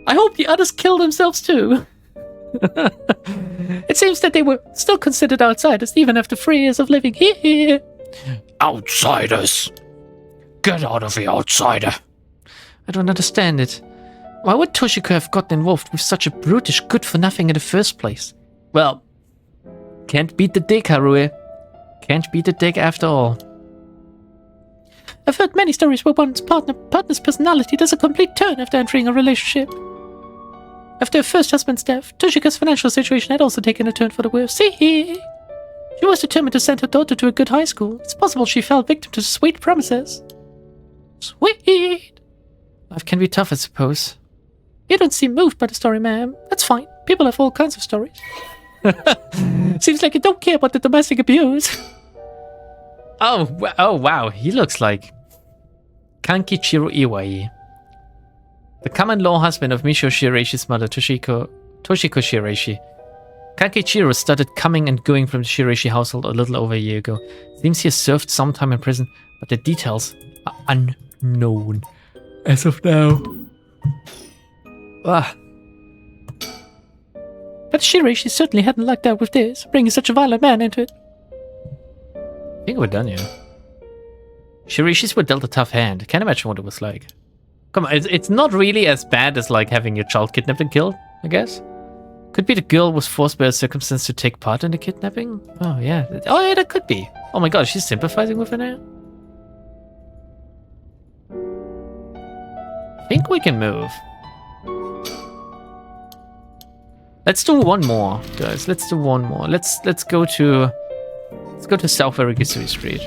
I hope the others killed themselves too. It seems that they were still considered outsiders even after 3 years of living here. Outsiders. Get out of here, outsider. I don't understand it. Why would Toshiko have gotten involved with such a brutish good-for-nothing in the first place? Well, can't beat the dick, Harue. Can't beat the dick after all. I've heard many stories where one's partner's personality does a complete turn after entering a relationship. After her first husband's death, Toshiko's financial situation had also taken a turn for the worse. She She was determined to send her daughter to a good high school. It's possible she fell victim to sweet promises. Sweet! Life can be tough, I suppose. You don't seem moved by the story, ma'am. That's fine. People have all kinds of stories. Seems like you don't care about the domestic abuse. Oh wow, he looks like Kankichiro Iwai, the common-law husband of Misho Shireishi's mother, Toshiko Shiraishi. Kankichiro started coming and going from the Shiraishi household a little over a year ago. Seems he has served some time in prison, but the details are unknown as of now. Ah. But Shiraishi certainly hadn't lucked out with this, bringing such a violent man into it. I think we're done, yeah. Shiraishis were dealt a tough hand. Can't imagine what it was like. Come on, it's not really as bad as like having your child kidnapped and killed, I guess. Could be the girl was forced by a circumstance to take part in the kidnapping. Oh yeah. Oh yeah, that could be. Oh my god, she's sympathizing with her now. I think we can move. Let's do one more, guys. Let's do one more. Let's go to South Arigasui Street.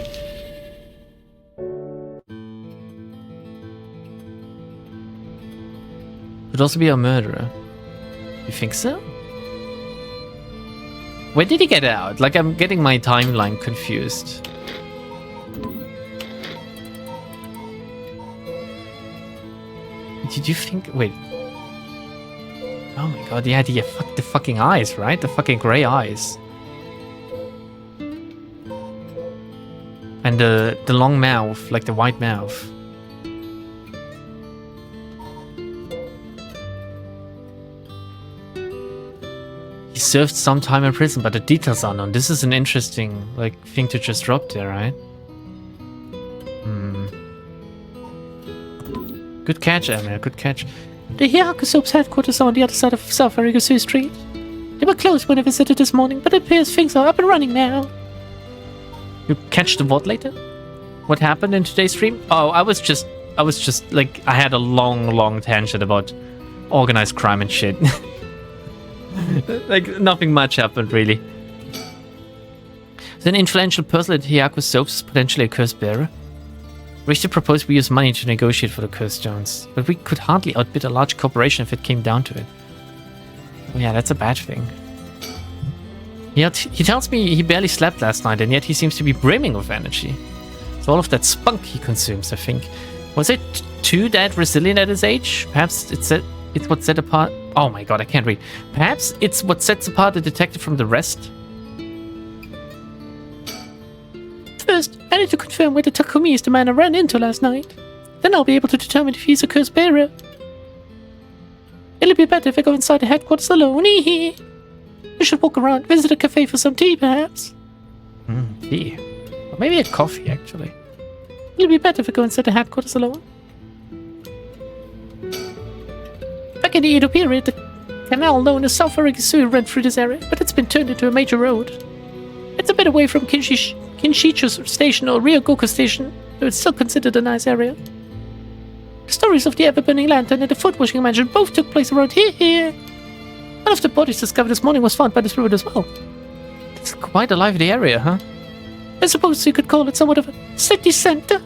Could also be a murderer. You think so? Where did he get out? Like, I'm getting my timeline confused. Did you think... Wait. Oh my god, yeah, the fucking eyes, right? The fucking grey eyes. And the long mouth, like the white mouth. He served some time in prison, but the details are unknown. This is an interesting, like, thing to just drop there, right? Good catch, Emil, good catch. The Hyakusoap's headquarters are on the other side of South Arigasui Street. They were closed when I visited this morning, but it appears things are up and running now. You catch the VOD later? What happened in today's stream? Oh, I was just like, I had a long tangent about organized crime and shit. Like, nothing much happened, really. So an influential person at Hyaku Soaps is potentially a curse bearer. Richter proposed we use money to negotiate for the curse stones, but we could hardly outbid a large corporation if it came down to it. Oh, yeah, that's a bad thing. Yet he tells me he barely slept last night, and yet he seems to be brimming with energy. So all of that spunk he consumes, I think. Was it too that resilient at his age? Perhaps it's what set apart... Oh my god, I can't read. Perhaps it's what sets apart the detective from the rest? First, I need to confirm whether Takumi is the man I ran into last night. Then I'll be able to determine if he's a curse bearer. It'll be better if I go inside the headquarters alone. We should walk around, visit a cafe for some tea, perhaps. Tea? Or maybe a coffee, actually. It'll be better if I go inside the headquarters alone. Back in the Edo period, the canal known as South Arigasui ran through this area, but it's been turned into a major road. It's a bit away from Kinshicho Station or Ryogoku Station, though it's still considered a nice area. The stories of the ever-burning lantern and the foot-washing mansion both took place around here. One of the bodies discovered this morning was found by this road as well. It's quite a lively area, huh? I suppose you could call it somewhat of a city center.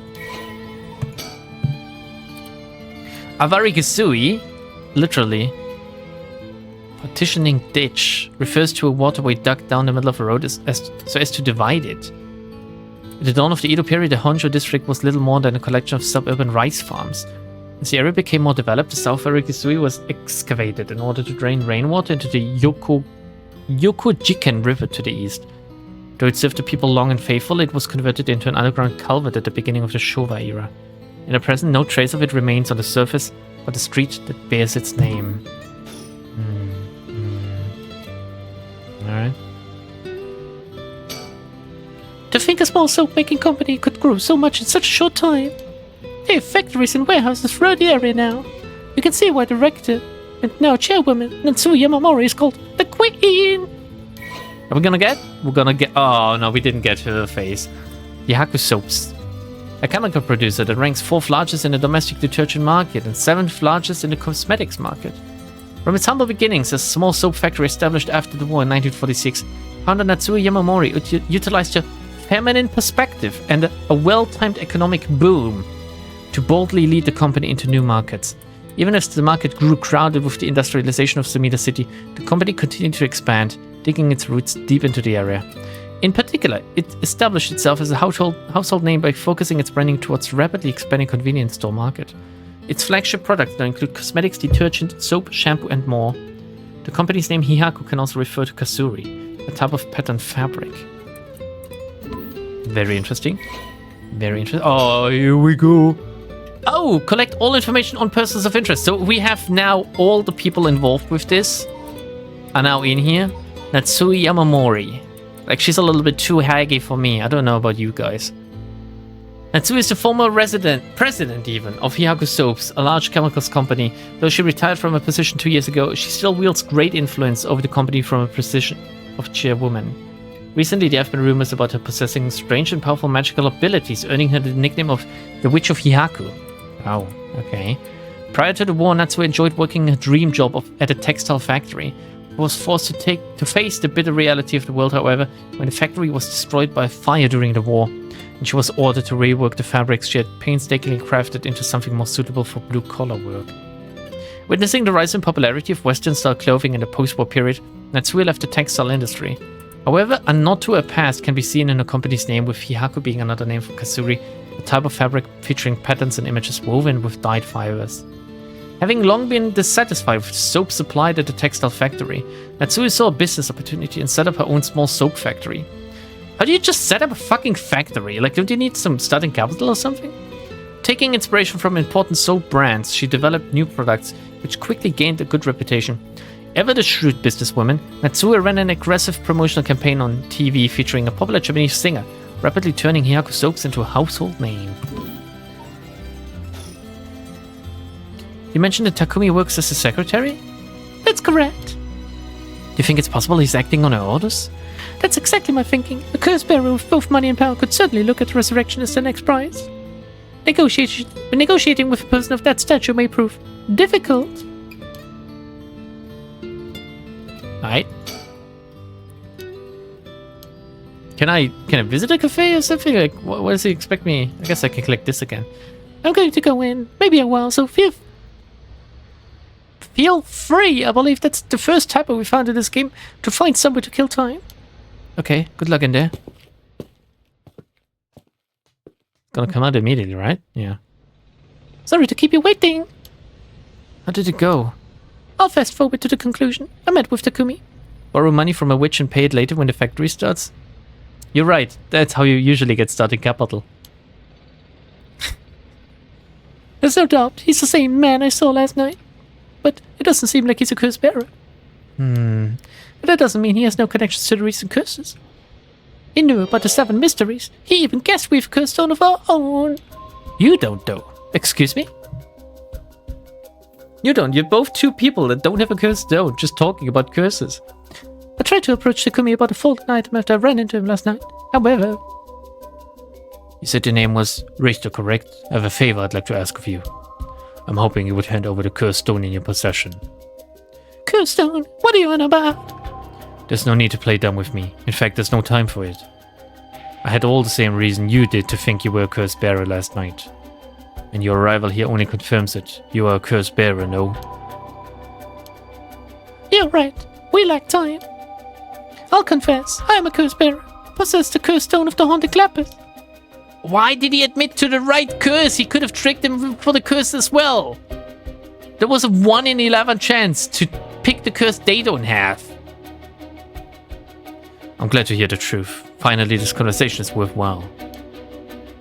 Avarigasui, literally, partitioning ditch, refers to a waterway dug down the middle of a road so as to divide it. At the dawn of the Edo period, the Honjo district was little more than a collection of suburban rice farms. As the area became more developed, the South Arigasui was excavated in order to drain rainwater into the Yokojiken River to the east. Though it served the people long and faithful, it was converted into an underground culvert at the beginning of the Showa era. In the present, no trace of it remains on the surface, but the street that bears its name. Alright. To think a small soap-making company could grow so much in such a short time. They have factories and warehouses throughout the area now. You can see why the rector, and now chairwoman, Natsuo Yamamori, is called the Queen. Are we gonna get? We're gonna get... Oh, no, we didn't get to the face. Hyaku Soaps. A chemical producer that ranks 4th largest in the domestic detergent market and 7th largest in the cosmetics market. From its humble beginnings as a small soap factory established after the war in 1946, founder Natsuo Yamamori utilized her feminine perspective and a well-timed economic boom to boldly lead the company into new markets. Even as the market grew crowded with the industrialization of Sumida City, the company continued to expand, digging its roots deep into the area. In particular, it established itself as a household name by focusing its branding towards the rapidly expanding convenience store market. Its flagship products now include cosmetics, detergent, soap, shampoo, and more. The company's name Hihaku can also refer to kasuri, a type of patterned fabric. Very interesting. Very interesting. Oh, here we go. Oh, collect all information on persons of interest. So we have now all the people involved with this are now in here. Natsui Yamamori. Like, she's a little bit too haggy for me. I don't know about you guys. Natsui is the former president even, of Hihaku Soaps, a large chemicals company. Though she retired from her position 2 years ago, she still wields great influence over the company from a position of chairwoman. Recently, there have been rumors about her possessing strange and powerful magical abilities, earning her the nickname of the Witch of Hihaku. Wow, okay. Prior to the war, Natsue enjoyed working a dream job at a textile factory. She was forced to face the bitter reality of the world, however, when the factory was destroyed by a fire during the war, and she was ordered to rework the fabrics she had painstakingly crafted into something more suitable for blue-collar work. Witnessing the rise in popularity of Western-style clothing in the post-war period, Natsue left the textile industry. However, a nod to her past can be seen in the company's name, with Hihaku being another name for kasuri, a type of fabric featuring patterns and images woven with dyed fibers. Having long been dissatisfied with the soap supplied at the textile factory, Natsui saw a business opportunity and set up her own small soap factory. How do you just set up a fucking factory? Like, don't you need some starting capital or something? Taking inspiration from important soap brands, she developed new products, which quickly gained a good reputation. Ever the shrewd businesswoman, Natsue ran an aggressive promotional campaign on TV featuring a popular Japanese singer, rapidly turning Hihaku Soaps into a household name. You mentioned that Takumi works as a secretary? That's correct. Do you think it's possible he's acting on her orders? That's exactly my thinking. A curse bearer with both money and power could certainly look at resurrection as the next prize. Negotiating with a person of that stature may prove difficult. Alright. Can I visit a cafe or something? Like, what does he expect me? I guess I can click this again. I'm going to go in, maybe a while, so feel free. I believe that's the first typo we found in this game, to find somewhere to kill time. Okay, good luck in there. Gonna come out immediately, right? Yeah. Sorry to keep you waiting. How did it go? I'll fast forward to the conclusion. I met with Takumi. Borrow money from a witch and pay it later when the factory starts? You're right, that's how you usually get starting capital. There's no doubt, he's the same man I saw last night. But it doesn't seem like he's a curse bearer. But that doesn't mean he has no connections to the recent curses. He knew about the 7 mysteries. He even guessed we've a curse stone of our own. You don't, though. Excuse me? You don't. You're both two people that don't have a curse stone, just talking about curses. I tried to approach Takumi about a fallen item after I ran into him last night. However... You said your name was Richter, correct? I have a favor I'd like to ask of you. I'm hoping you would hand over the cursed stone in your possession. Cursed stone? What are you on about? There's no need to play dumb with me. In fact, there's no time for it. I had all the same reason you did to think you were a cursed bearer last night. And your arrival here only confirms it. You are a cursed bearer, no? You're right. We lack time. I'll confess, I am a curse bearer. Possessed the cursed stone of the haunted clappers. Why did he admit to the right curse? He could have tricked him for the curse as well. There was a 1 in 11 chance to pick the curse they don't have. I'm glad to hear the truth. Finally, this conversation is worthwhile.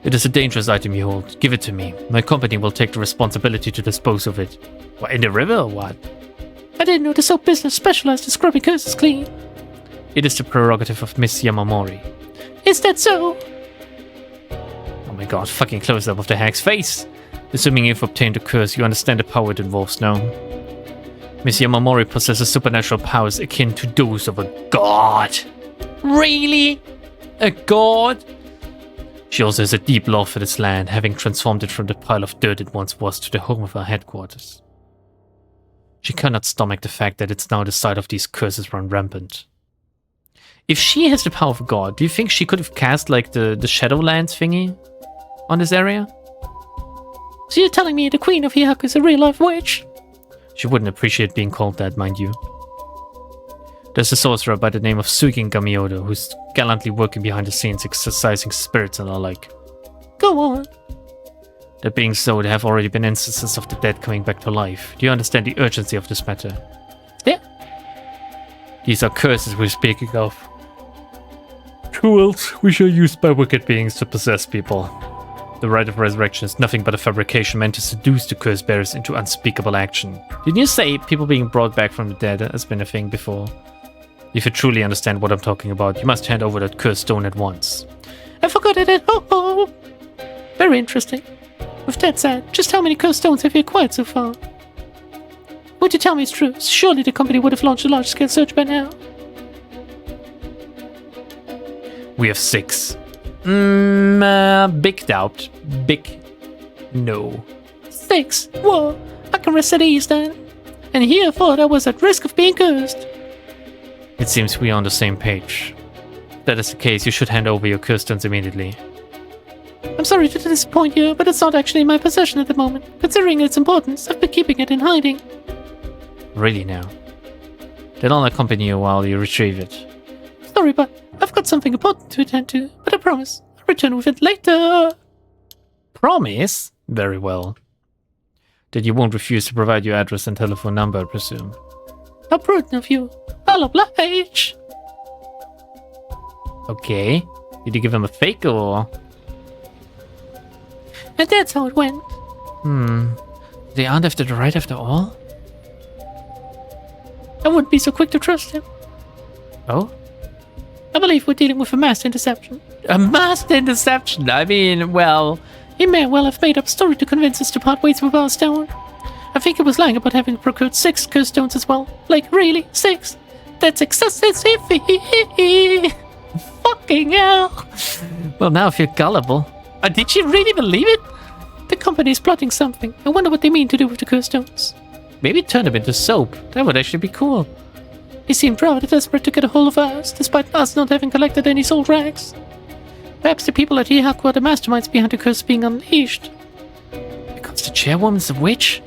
It is a dangerous item you hold. Give it to me. My company will take the responsibility to dispose of it. What, in the river or what? I didn't know the soap business specialized in scrubbing curses clean. It is the prerogative of Miss Yamamori. Is that so? Oh my god, fucking close up of the hag's face. Assuming you've obtained the curse, you understand the power it involves now. Miss Yamamori possesses supernatural powers akin to those of a god. Really? A god? She also has a deep love for this land, having transformed it from the pile of dirt it once was to the home of our headquarters. She cannot stomach the fact that it's now the site of these curses run rampant. If she has the power of God, do you think she could have cast like the Shadowlands thingy on this area? So you're telling me the Queen of Hyaku is a real-life witch? She wouldn't appreciate being called that, mind you. There's a sorcerer by the name of Suikin Gamiodo who's gallantly working behind the scenes, exercising spirits and the like. Go on. That being so, there have already been instances of the dead coming back to life. Do you understand the urgency of this matter? Yeah. These are curses we're speaking of. Tools which are used by wicked beings to possess people. The rite of resurrection is nothing but a fabrication meant to seduce the curse bearers into unspeakable action. Didn't you say people being brought back from the dead has been a thing before? If you truly understand what I'm talking about, you must hand over that cursed stone at once. I forgot it at home. Very interesting. With that said, just how many cursed stones have you acquired so far? Would you tell me it's true? Surely the company would have launched a large-scale search by now. We have 6. Big doubt. Big no. 6? Whoa, I can rest at ease then. And here I thought I was at risk of being cursed. It seems we are on the same page. If that is the case, you should hand over your cursed stones immediately. I'm sorry to disappoint you, but it's not actually in my possession at the moment. Considering its importance, I've been keeping it in hiding. Really now? Then I'll accompany you while you retrieve it. Sorry, but I've got something important to attend to, but I promise I'll return with it later. Promise? Very well. That you won't refuse to provide your address and telephone number, I presume. How prudent of you. I'll oblige. Okay. Did you give him a fake or...? And that's how it went. They aren't after the right after all? I wouldn't be so quick to trust him. Oh? I believe we're dealing with a masked interception. A masked interception? I mean, well... He may well have made up a story to convince us to part ways with our stone. I think he was lying about having procured 6 cursed stones as well. Like, really? 6? That's excessive. Fucking hell. Well, now if you're gullible... Did you really believe it? The company is plotting something. I wonder what they mean to do with the cursed stones. Maybe turn them into soap. That would actually be cool. He seemed rather desperate to get a hold of us, despite us not having collected any soul rags. Perhaps the people at Hyaku are the masterminds behind the curse being unleashed. Because the chairwoman's a witch?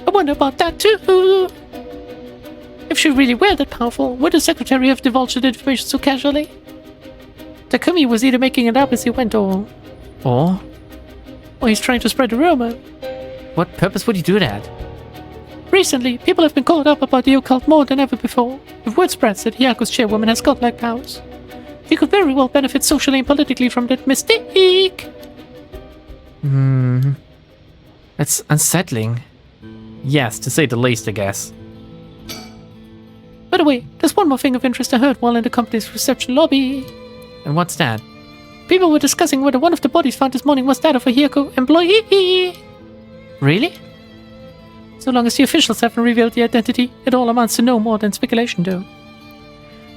I wonder about that too. If she really were that powerful, would the secretary have divulged the information so casually? Takumi was either making it up as he went or he's trying to spread a rumor. What purpose would he do that? Recently, people have been called up about the occult more than ever before. If word spreads that Hyaku's chairwoman has godlike powers, he could very well benefit socially and politically from that mystique. That's unsettling. Yes, to say the least, I guess. By the way, there's one more thing of interest I heard while in the company's reception lobby. And what's that? People were discussing whether one of the bodies found this morning was that of a Hyaku employee. Really? So long as the officials haven't revealed the identity, it all amounts to no more than speculation, though.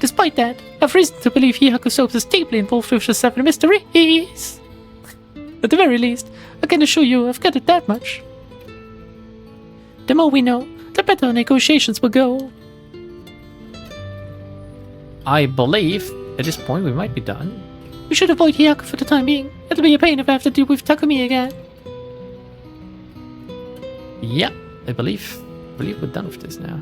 Despite that, I've reason to believe Hyaku Soaps is deeply involved with the 7 mysteries. At the very least, I can assure you I've gathered that much. The more we know, the better negotiations will go. I believe at this point we might be done. We should avoid Hyaku for the time being. It'll be a pain if I have to deal with Takumi again. Yeah, I believe we're done with this now.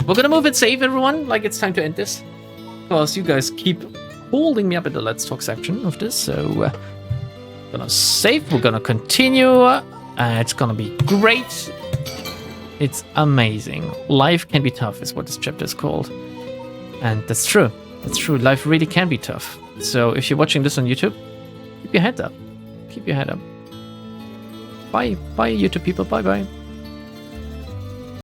We're gonna move and save everyone. Like, it's time to end this, because you guys keep holding me up in the Let's Talk section of this. So, gonna save. We're gonna continue. It's gonna be great. It's amazing. Life can be tough, is what this chapter is called, and that's true. That's true. Life really can be tough. So, if you're watching this on YouTube, keep your head up. Keep your head up. Bye, YouTube people. Bye.